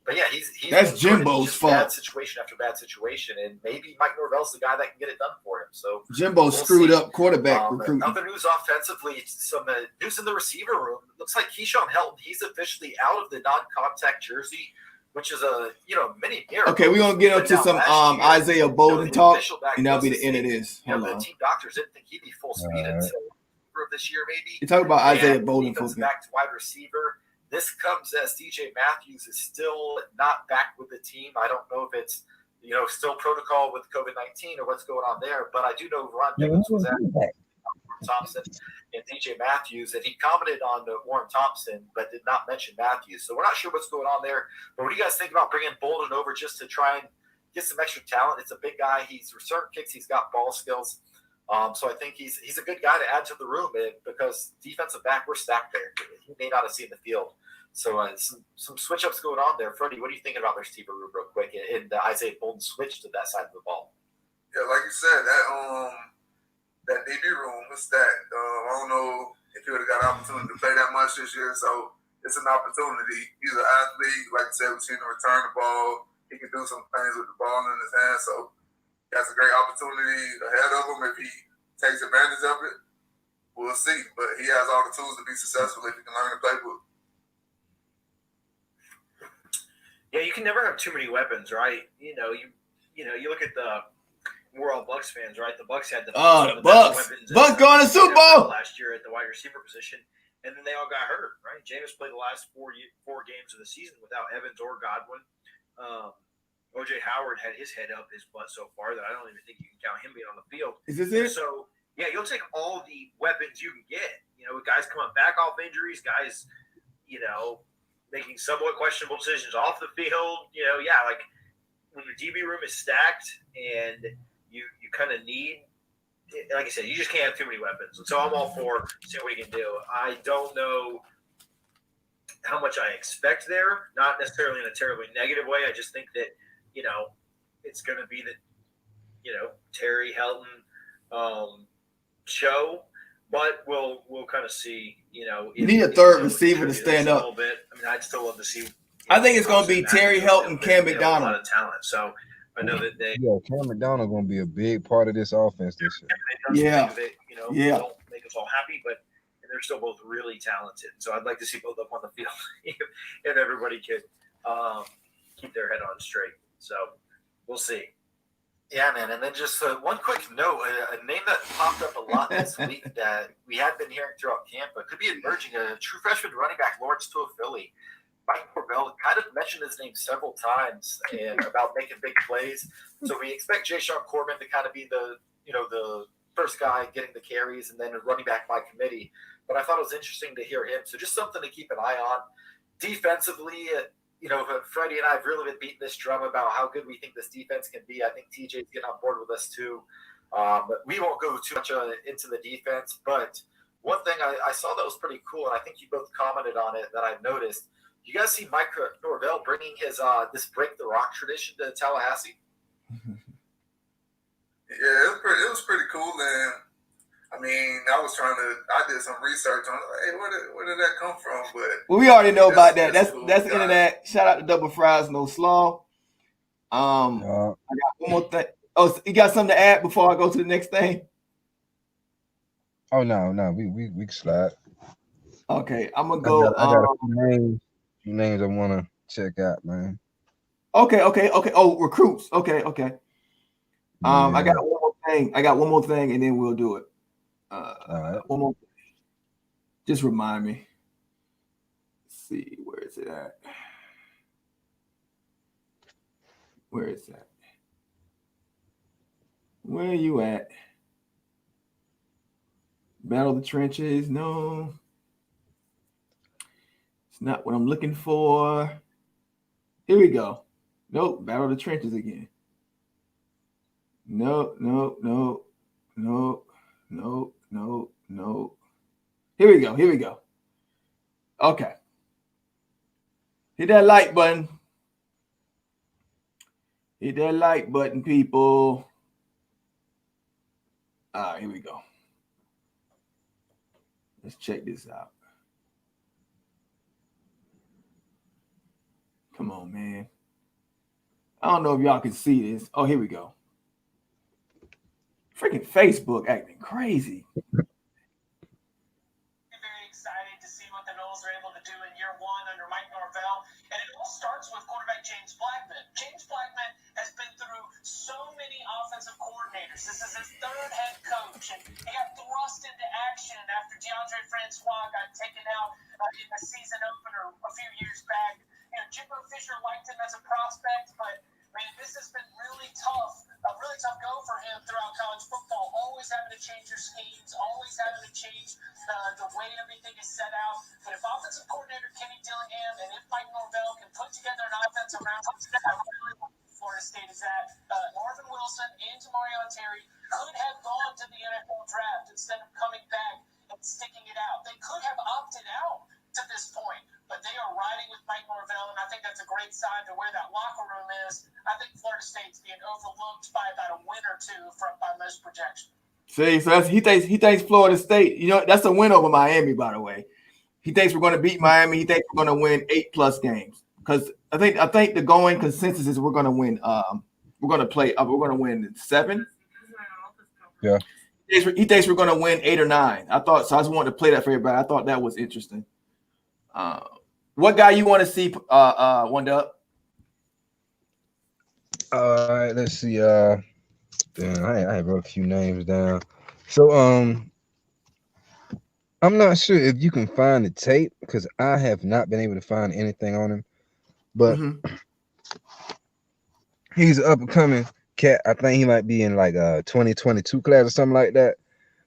But yeah, he's that's Jimbo's fault. Bad situation after bad situation, and maybe Mike Norvell's the guy that can get it done for him. So Jimbo screwed up quarterback recruiting. Other news offensively, some news in the receiver room. Looks like Keyshawn Helton, he's officially out of the non-contact jersey, which is a mini miracle. Okay, we're gonna get into some Isaiah Bolden talk, and that'll be the end of this. Hold on. The team doctors didn't think he'd be full speed until this year, maybe. You talk about Isaiah Bolden for back to wide receiver. This comes as DJ Matthews is still not back with the team. I don't know if it's still protocol with COVID-19 or what's going on there, but I do know Ron Nichols was at Thompson and DJ Matthews, and he commented on Warren Thompson, but did not mention Matthews. So we're not sure what's going on there. But what do you guys think about bringing Bolden over just to try and get some extra talent? It's a big guy. He's return kicks. He's got ball skills. So I think he's a good guy to add to the room because defensive back, we're stacked there. He may not have seen the field. So some switch-ups going on there. Freddie, what are you thinking about their receiver room real quick and Isaiah Bolden switch to that side of the ball? Yeah, like you said, that DB room was stacked. I don't know if he would have got an opportunity to play that much this year, so it's an opportunity. He's an athlete. Like I said, we've seen him return the ball. He can do some things with the ball in his hand, so he has a great opportunity ahead of him if he takes advantage of it. We'll see, but he has all the tools to be successful if he can learn the playbook. Yeah, you can never have too many weapons, right? You look at we're all Bucs fans, right? The Bucs had the Bucs. Bucs going to Super Bowl last year at the wide receiver position, and then they all got hurt, right? Jameis played the last four games of the season without Evans or Godwin. O.J. Howard had his head up his butt so far that I don't even think you can count him being on the field. Is this it? So yeah, you'll take all the weapons you can get. Guys coming back off injuries, guys, making somewhat questionable decisions off the field. Like when your DB room is stacked and you kind of need, like I said, you just can't have too many weapons. And so I'm all for seeing what he can do. I don't know how much I expect there, not necessarily in a terribly negative way. I just think that, it's going to be the, Terry Helton show, but we'll kind of see, you need a third receiver to stand up. A little bit. I mean, I'd still love to see. I think it's going to be Terry Helton, Cam McDonald. A lot of talent. So I know that Cam McDonald going to be a big part of this offense this year. Yeah. Don't make us all happy, but they're still both really talented. So I'd like to see both of them on the field if everybody could keep their head on straight. So we'll see. Yeah, man. And then just one quick note, a name that popped up a lot this week that we had been hearing throughout camp, but could be emerging, a true freshman running back, Lawrence Toafili. Mike Norvell kind of mentioned his name several times and about making big plays. So we expect Jay Sean Corbin to kind of be the first guy getting the carries and then running back by committee. But I thought it was interesting to hear him. So just something to keep an eye on. Defensively, Freddie and I have really been beating this drum about how good we think this defense can be. I think TJ's getting on board with us too. But we won't go too much into the defense. But one thing I saw that was pretty cool, and I think you both commented on it that I've noticed. You guys see Mike Norvell bringing his this break the rock tradition to Tallahassee? Yeah, it was pretty cool. And I mean, I did some research on, hey, where did that come from? But well, we already know about that. That's cool. That's the internet. Shout out to Double Fries, No Slaw. I got one more thing. Oh, you got something to add before I go to the next thing? Oh no, we can slide. Okay, I'm gonna go. I got a few names I want to check out, man. Okay. Oh, recruits. Okay. I got one more thing. I got one more thing, and then we'll do it. All right. One more thing. Just remind me. Let's see, where is it at? Where is that? Where are you at? Battle the trenches? No. It's not what I'm looking for. Here we go. Nope, battle the trenches again. No. Here we go. Okay. Hit that like button. Hit that like button, people. All right, here we go. Let's check this out. Come on, man. I don't know if y'all can see this. Oh, here we go. Freaking Facebook acting crazy. Very excited to see what the Noles are able to do in year one under Mike Norvell. And it all starts with quarterback James Blackman. James Blackman has been through so many offensive coordinators. This is his third head coach, and he got thrust into action after DeAndre Francois got taken out in the season opener a few years back. You know, Jimbo Fisher liked him as a prospect, but man, this has been really tough, a really tough go for him throughout college football. Always having to change your schemes, always having to change the way everything is set out. But if offensive coordinator Kenny Dillingham and if Mike Norvell can put together an offense around him, I really like Florida State is that Marvin Wilson and Tamarion Terry could have gone to the NFL draft instead of coming back and sticking it out. They could have opted out to this point, but they are riding with Mike Norvell, and I think that's a great sign to where that locker room is. I think Florida State's being overlooked by about a win or two by most projections. See, so he thinks Florida State, you know, that's a win over Miami, by the way. He thinks we're going to beat Miami. He thinks we're going to win 8+ games because I think the going consensus is we're going to win. We're going to win 7. Yeah. He thinks we're going to win 8 or 9. I just wanted to play that for everybody. I thought that was interesting. What guy you want to see? One up. All right, let's see. Damn, I wrote a few names down. So I'm not sure if you can find the tape because I have not been able to find anything on him. But he's an up and coming cat. I think he might be in like a 2022 class or something like that.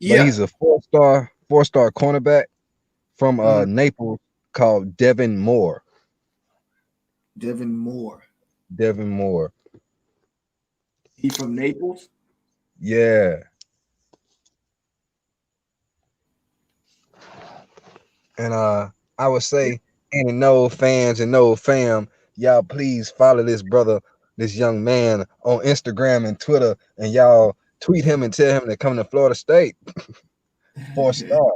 Yeah, but he's a four-star cornerback from Naples called Devin Moore. Devin Moore. He from Naples? Yeah. And I would say any NOLE fans and NOLE fam, y'all please follow this brother, this young man on Instagram and Twitter, and y'all tweet him and tell him to come to Florida State. 4-star.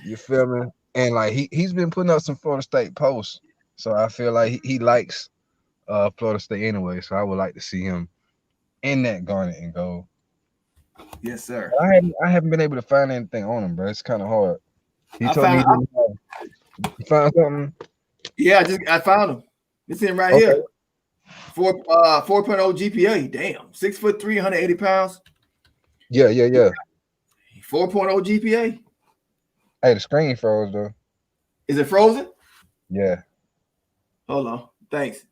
You feel me? And like he's been putting up some Florida State posts. So I feel like he likes Florida State anyway. So I would like to see him in that garnet and gold. Yes, sir. I haven't been able to find anything on him, bro. It's kind of hard. He told me you found something. Yeah, I found him. It's him right here. 4.0 GPA. Damn, 6'3", 180 pounds. Yeah. 4.0 GPA. Hey, the screen froze though. Is it frozen? Yeah. Hold on. Thanks.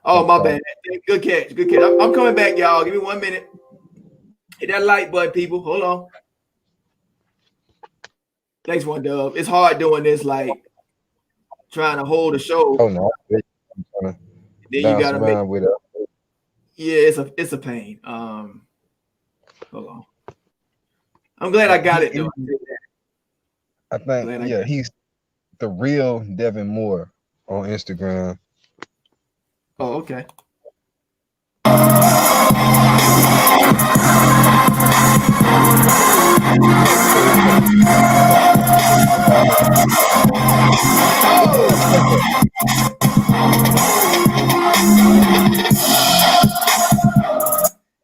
Oh, my bad. Good catch. I'm coming back, y'all. Give me 1 minute. Hit that like button, people. Hold on. Thanks, one dub. It's hard doing this, like trying to hold a show. Oh no. Then you gotta make with it. Yeah, it's a pain. Hold on. I'm glad I got it though. I think he's the real Devin Moore on Instagram. Oh, okay.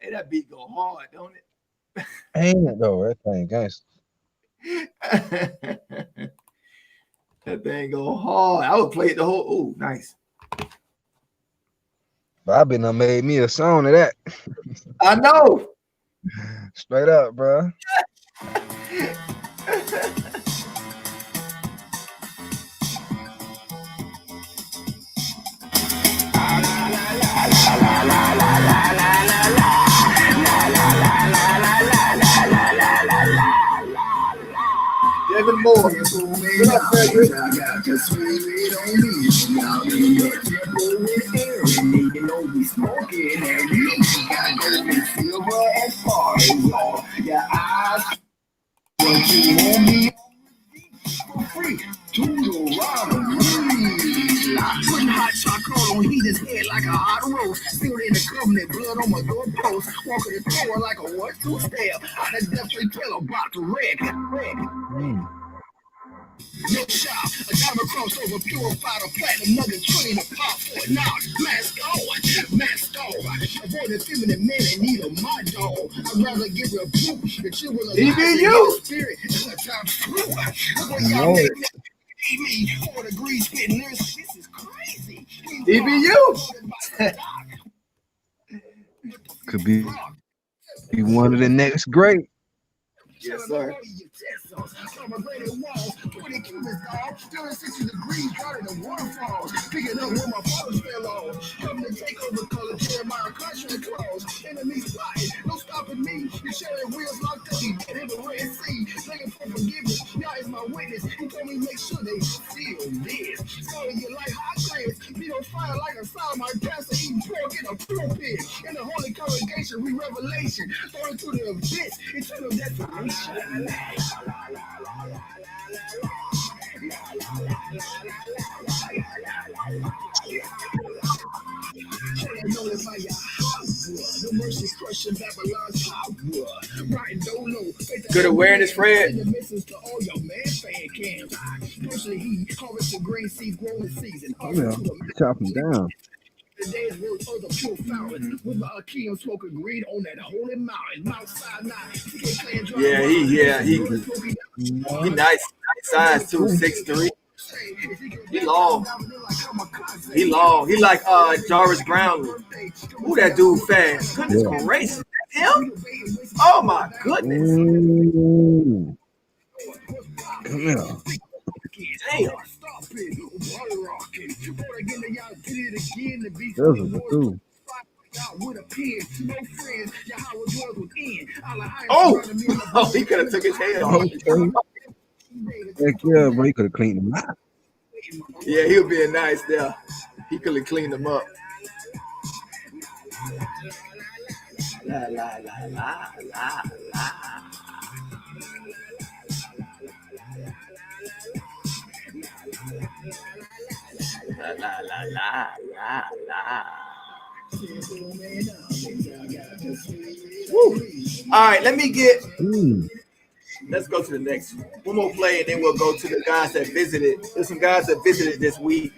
Hey, that beat go hard, don't it? Ain't it though? That thing gangster. That thing go hard. I would play it the whole. Oh, nice. But I've been made me a song of that. I know. Straight up, bro. Devin Moore. What up, Frederick? Putting hot chocolate on heater's head like a hot roast. Still in the covenant, blood on my doorpost. Walking the door like a what to step. Out of death, they kill about to wreck. No shot, a diamond crossover, purified a platinum nugget, train a pop for it. Now, mask on. Avoid the feminine men and need a my dog. I'd rather give her a poop than she will EBU. Spirit. Look what y'all make me 4 degrees spitting lyrics. This is crazy. EBU. Could be one of the next great. Yes, sir. Picking up where my father fell off. Coming to take over color, Jeremiah contract close. Enemies spotted, no stopping me. The sharing wheels locked up, he dead in the Red Sea. Begging for forgiveness, now is my witness. He told me make sure they seal this. Sorry, you like hot grades. Be on fire like a sodomite pastor eating pork in a pulpit. In the holy congregation, we revelation. Thrown into the abyss, eternal destination. Good awareness, Fred. Chop him down. The day's work of the pure fountain with my key and smoking green on that holy mountain. Mount Sinai. He nice size too, 6'3". He long. He like Jarvis Brownlee. Ooh, that dude fast. Goodness gracious. That's him? Oh my goodness. Come here. Damn. Those are cool. Oh, he could have took his head off. Heck yeah, bro. He could have cleaned him out. Yeah, he was being nice there. He could have cleaned him up. La la la la la la. La la la la la la. Woo. All right, let me get. Let's go to the next one more play, and then we'll go to the guys that visited. There's some guys that visited this week.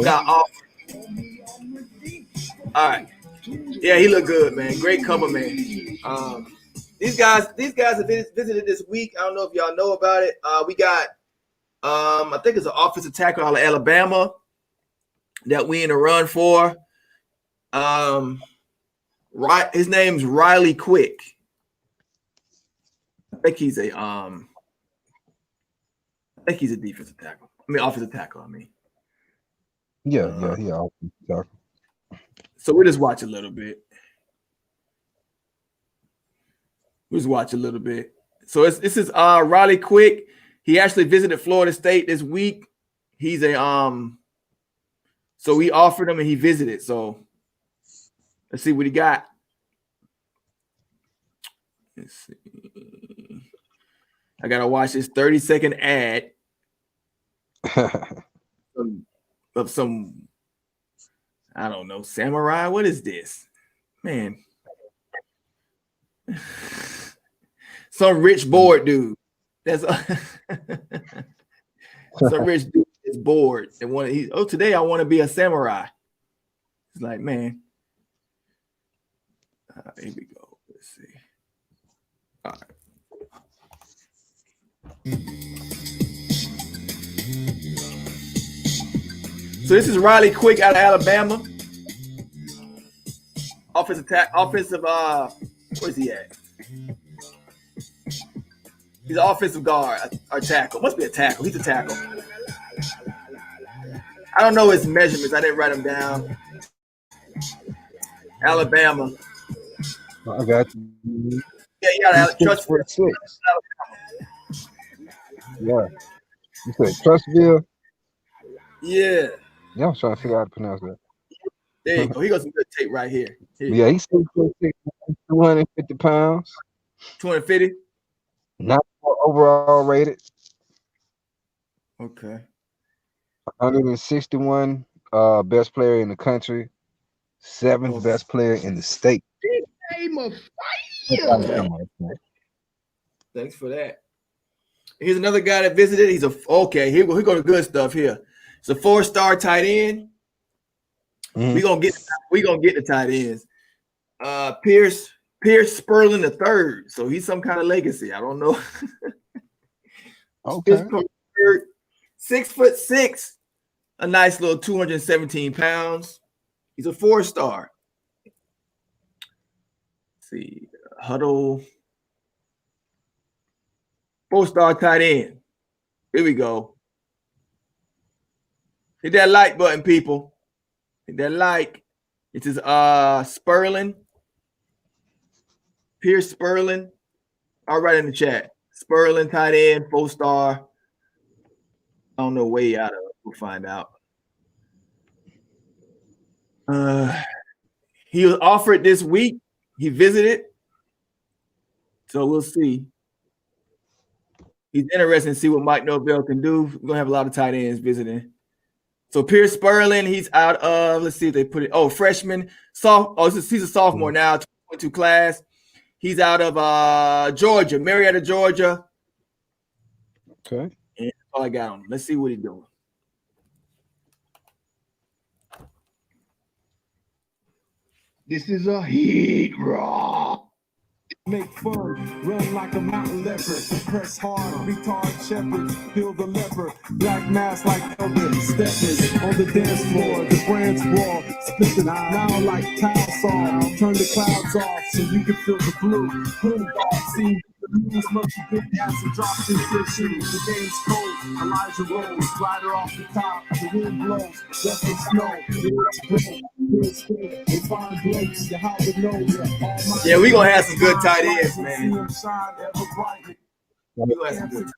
Got off. All right. Yeah, he looked good, man. Great cover, man. These guys have visited this week. I don't know if y'all know about it. We got, I think it's an offensive tackle out of Alabama that we in a run for. Right, his name's Riley Quick. I think he's a defensive tackle. Offensive tackle. Yeah, offensive tackle. So we'll just watch a little bit. So this is Riley Quick. He actually visited Florida State this week. He's a so we offered him and he visited. So let's see what he got. Let's see. I gotta watch this 30-second ad of some, I don't know, samurai. What is this, man? Some rich bored dude. That's some rich dude is bored and today I want to be a samurai. It's like, man. Here we go. Let's see. All right. So this is Riley Quick out of Alabama. Offensive Where's he at? He's an offensive guard or tackle. Must be a tackle. He's a tackle. I don't know his measurements. I didn't write them down. Alabama. I got you. Yeah, you gotta trust. 6'6". Yeah. You said Trustville? Yeah. Yeah, I'm trying to figure out how to pronounce that. There you go. He got some good tape right here. Yeah, he's 6'6", 250 pounds. 250? Not overall rated. Okay. 161 best player in the country. 7th best player in the state. Thanks for that. Here's another guy that visited. He's here we go to good stuff here. It's a 4-star tight end. We're gonna get the tight ends. Pierce Sperling III. So he's some kind of legacy. I don't know. Okay. 6'6", a nice little 217 pounds. He's a 4-star. Let's see, Huddle. 4-star tight end. Here we go. Hit that like button, people. Hit that like. It is Sperling. Pierce Sperling. I'll write in the chat. Sperling, tight end, 4-star. I don't know way out of it. We'll find out. He was offered this week. He visited. So we'll see. He's interested to see what Mike Norvell can do. We're going to have a lot of tight ends visiting. So Pierce Sperling, he's out of, let's see if they put it. Oh, freshman. He's a sophomore now, 2022 class. He's out of Georgia, Marietta, Georgia. Okay. And that's all I got on him. Let's see what he's doing. This is a heat rock. Make fun, run like a mountain leopard, press hard, retard shepherds, feel the leper, black mask like Elvis, steppers on the dance floor, the branch wall, split the now like tile saw, turn the clouds off so you can feel the blue. See the news must be big acid drops in still shooting. The game's cold, Elijah rolls, glider off the top, the wind blows, dust and snow, yeah, we're gonna have some good tight ends, man. We're gonna have some good.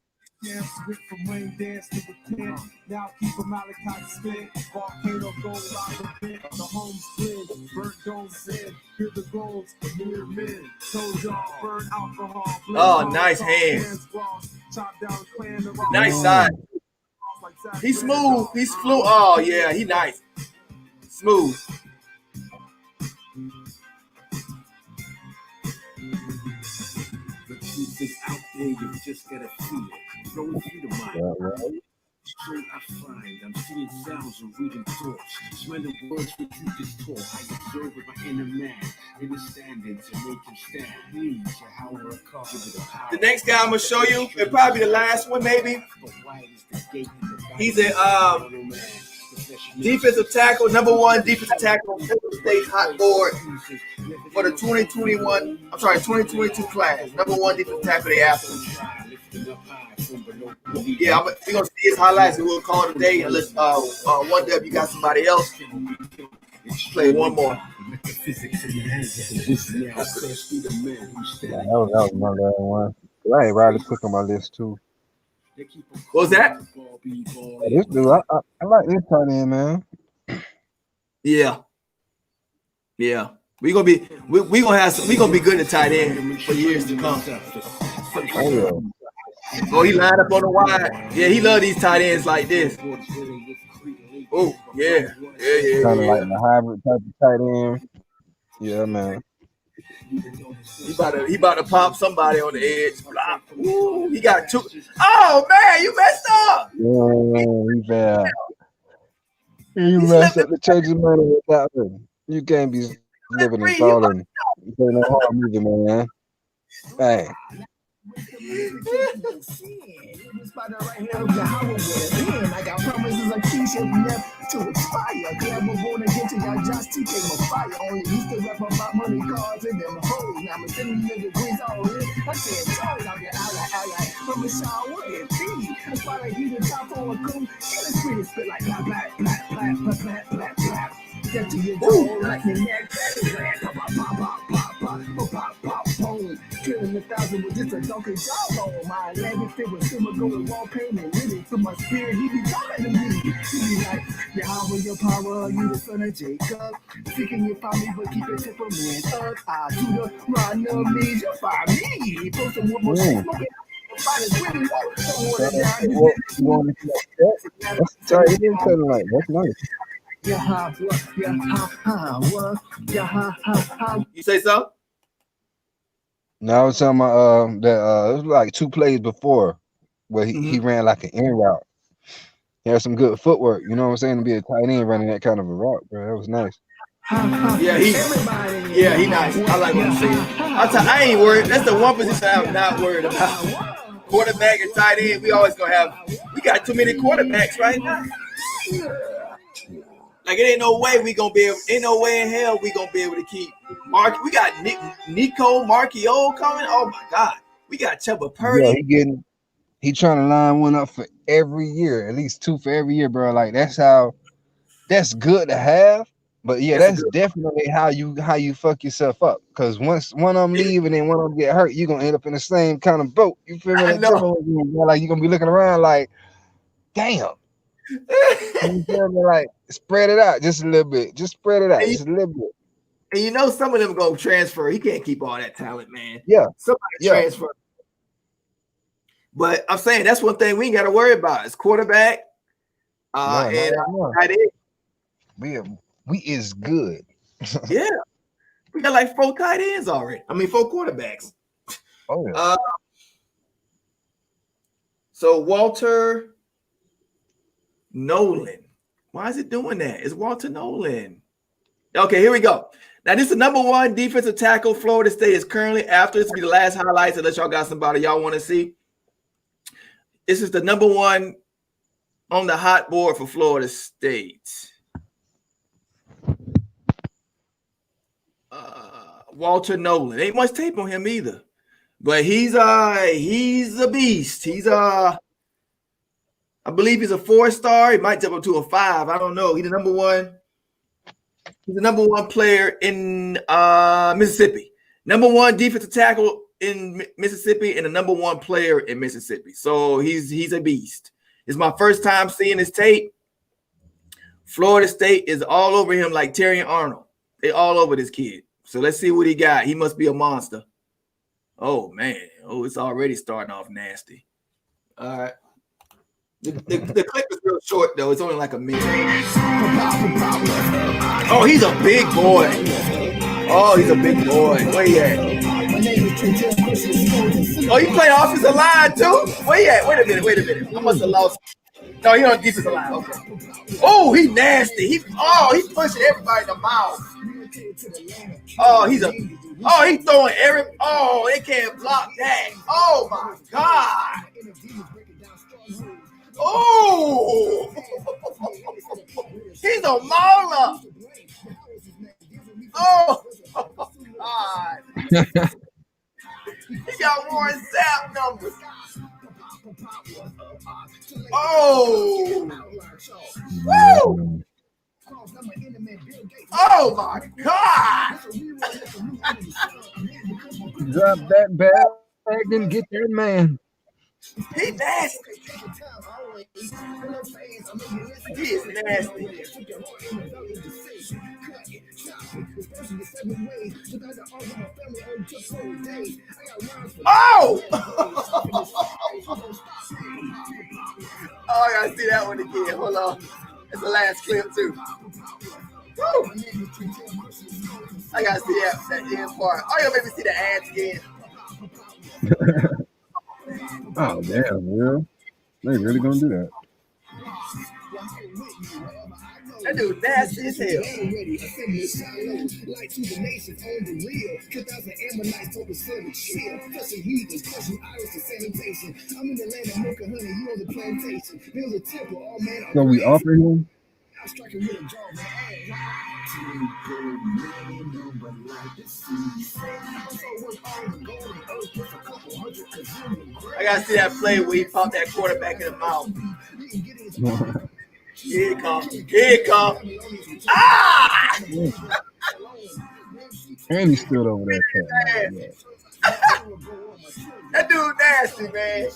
Now keep a Malachi spin, volcano go live event, the home split, burnt don't sin, hear the goals, mirror men, told y'all, burn alcohol. Oh, nice hands. Nice side. He's smooth. He's flew. Oh yeah, he nice. Smooth. It's out there, you just gotta feel it. Go through the mind. Straight I find, I'm seeing sounds and reading thoughts. Smelling words which you just taught. I observe with my inner man. Understanding to make him stand. Please, how will I call the next guy I'm gonna show you, it'll probably be the last one, maybe. He's a defensive tackle, #1 defensive tackle on Florida State's hot board for the 2022 class. #1 defensive tackle they after. Yeah, we're gonna see his highlights and we'll call it a day unless 1W got somebody else. Play one more. That was my last one. I ain't riding quick on my list too. What was that? This dude, I like this tight end, man. Yeah. We gonna be good at tight end for years to come. Oh, he lined up on the wide. Yeah, he love these tight ends like this. Oh, yeah. Kind of like the hybrid type of tight end. Yeah, man. He about to pop somebody on the edge. Ooh, he got two. Oh man, you messed up. Yeah, he bad. You messed up the church's money with that one. You can't be living and falling. You play no hard movie, man. Hey. I got promises like t-shirt never to expire. Clever born again to y'all just TK my fire. Only used to rap about money cards and them hoes. Now I'm sitting in the breeze all in. I said, Charles out there, out, from the shower, what it be? That's why they heat the top for a cool. And it's pretty spit like black, black, black, black, black, black, black, black. Get to your jaw, like your neck, pop, pop, pop, pop, pop, pop, pop, pop, boom. Killing 1,000 with just a donkey jawbone. My leg fit with silver going wall paint and really through my spirit, he be talking to me. He be like, Yahweh, your power, you the son of Jacob. Seeking your family, but keep your temperament up. I do the run of me, you find me. Post some more smoking. That's nice. You say so? No, I was talking about that it was like 2 plays before where he ran like an in route. He had some good footwork, you know what I'm saying, to be a tight end running that kind of a route, bro. That was nice. Yeah, he nice. I like what I'm saying. I ain't worried. That's the one position I'm not worried about. Quarterback and tight end, we always gonna have. We got too many quarterbacks right now. Like it ain't no way we gonna be able. Ain't no way in hell we gonna be able to keep Mark. We got Nico Marchiol coming. Oh my God, we got Chuba Purdy. Yeah, he trying to line one up for every year, at least 2 for every year, bro. Like that's good to have. But yeah, that's definitely how you fuck yourself up. Because once one of them leave and then one of them get hurt, you're gonna end up in the same kind of boat. You feel me? Like you're gonna be looking around like, damn. You feel me? Like spread it out just a little bit. Just spread it out just a little bit. And you know some of them go transfer. He can't keep all that talent, man. Yeah. Somebody transfer. But I'm saying that's one thing we ain't got to worry about. It's quarterback. And tight end. We is good. Yeah. We got like 4 tight ends already. I mean 4 quarterbacks. Oh yeah. So Walter Nolan. Why is it doing that? It's Walter Nolan. Okay, here we go. Now, this is the number 1 defensive tackle Florida State is currently after. This will be the last highlights unless y'all got somebody y'all want to see. This is the number 1 on the hot board for Florida State. Walter Nolan. Ain't much tape on him either. But he's a beast. I believe he's a 4-star. He might jump up to a 5. I don't know. He's the number 1. He's the number 1 player in Mississippi. Number 1 defensive tackle in Mississippi and the number 1 player in Mississippi. So he's a beast. It's my first time seeing his tape. Florida State is all over him like Terry Arnold. They all over this kid. So let's see what he got. He must be a monster. Oh, man. Oh, it's already starting off nasty. All right. The clip is real short, though. It's only like a minute. Oh, he's a big boy. Oh, he's a big boy. Where he at? Oh, you play offensive line, too? Where he at? Wait a minute. I must have lost. No, he on defensive line. Okay. Oh, he nasty. He's pushing everybody in the mouth. Oh, he's throwing they can't block that. Oh my God. Oh, he's a mauler. Oh, God. He got Warren Sapp numbers. Oh, woo. Oh my God! Drop that bag and get that man. He nasty. He is nasty. Oh! Oh, I gotta see that one again. Hold on. That's the last clip too. Woo! I gotta see that end part. Oh, you'll make me see the ads again. Oh damn, man. They really gonna do that. That dude nasty as hell. So we offer him? I gotta see that play where he popped that quarterback in the mouth. Here it comes. Here it comes. Ah! And he stood over there. That dude nasty, man.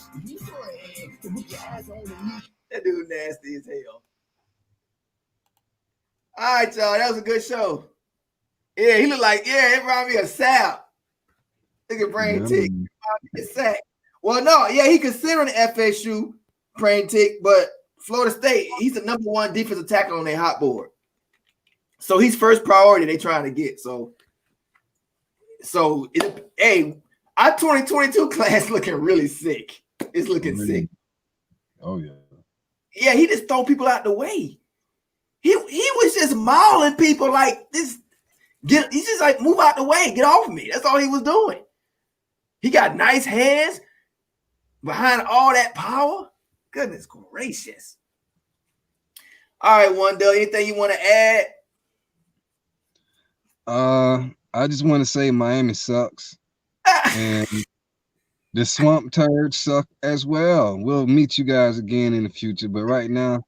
That dude nasty as hell. All right, y'all. That was a good show. Yeah, he looked like, it reminded me of Sal. Look at Brain Tick. Well, no, he considering the FSU Brain Tick, but Florida State, he's the #1 defensive tackle on their hot board. So he's first priority they trying to get. So our 2022 class looking really sick. It's looking sick. Oh, yeah. Yeah, he just throw people out the way. He was just mauling people like this. He's just like, move out the way, get off of me. That's all he was doing. He got nice hands behind all that power. Goodness gracious. All right, Wanda, anything you want to add? I just want to say Miami sucks. And the Swamp Turds suck as well. We'll meet you guys again in the future, but right now,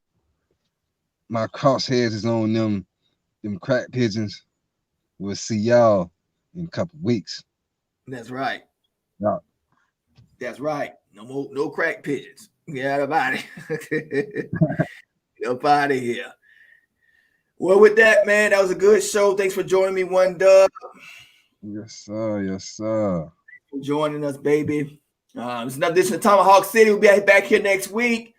my crosshairs is on them crack pigeons. We'll see y'all in a couple weeks. That's right. Yeah. That's right. No crack pigeons. Get out of body. Get up out of here. Well, with that, man, that was a good show. Thanks for joining me, One Dub. Yes, sir. Yes, sir. Thanks for joining us, baby. It's another edition of Tomahawk City. We'll be back here next week.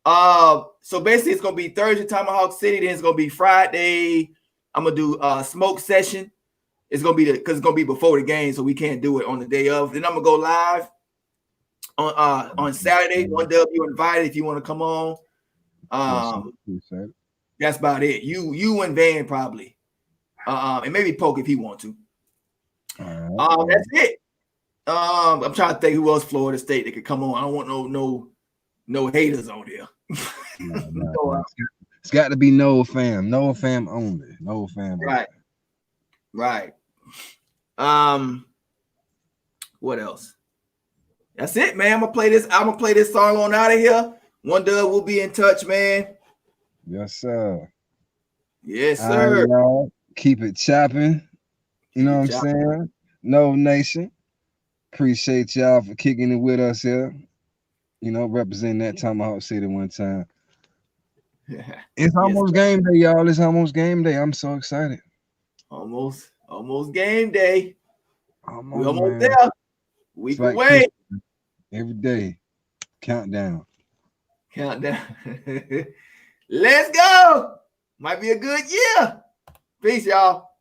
So basically, it's gonna be Thursday, Tomahawk City. Then it's gonna be Friday. I'm gonna do a smoke session. It's gonna be because it's gonna be before the game, so we can't do it on the day of. Then I'm gonna go live on Saturday. One Dub, you invited if you want to come on. That's about it. You and Van probably, and maybe Poke if he want to. That's it. I'm trying to think who else Florida State that could come on. I don't want no haters on there. No. It's got to be NOLE fam. NOLE fam only. NOLE fam. Right. What else? That's it, man. I'm gonna play this song on out of here. One Dub will be in touch, man. Yes, sir. Yes, sir. Y'all. Keep it chopping. You know what I'm saying? No Nation. Appreciate y'all for kicking it with us here. You know, representing that Tomahawk City one time. It's almost game day, y'all. It's almost game day. I'm so excited. Almost game day. We're almost there. Week away. Christmas. Every day. Countdown. Let's go. Might be a good year. Peace, y'all.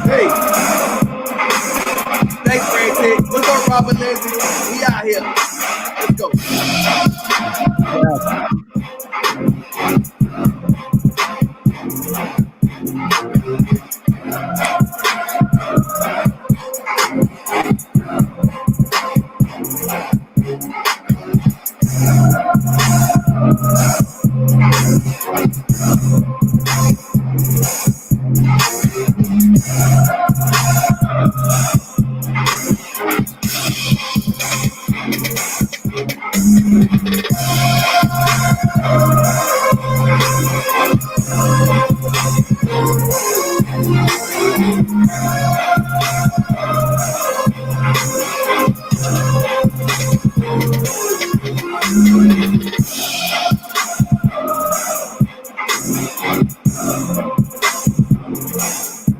Hey. Thanks, Frank. What's up, Robert Leslie? We out here.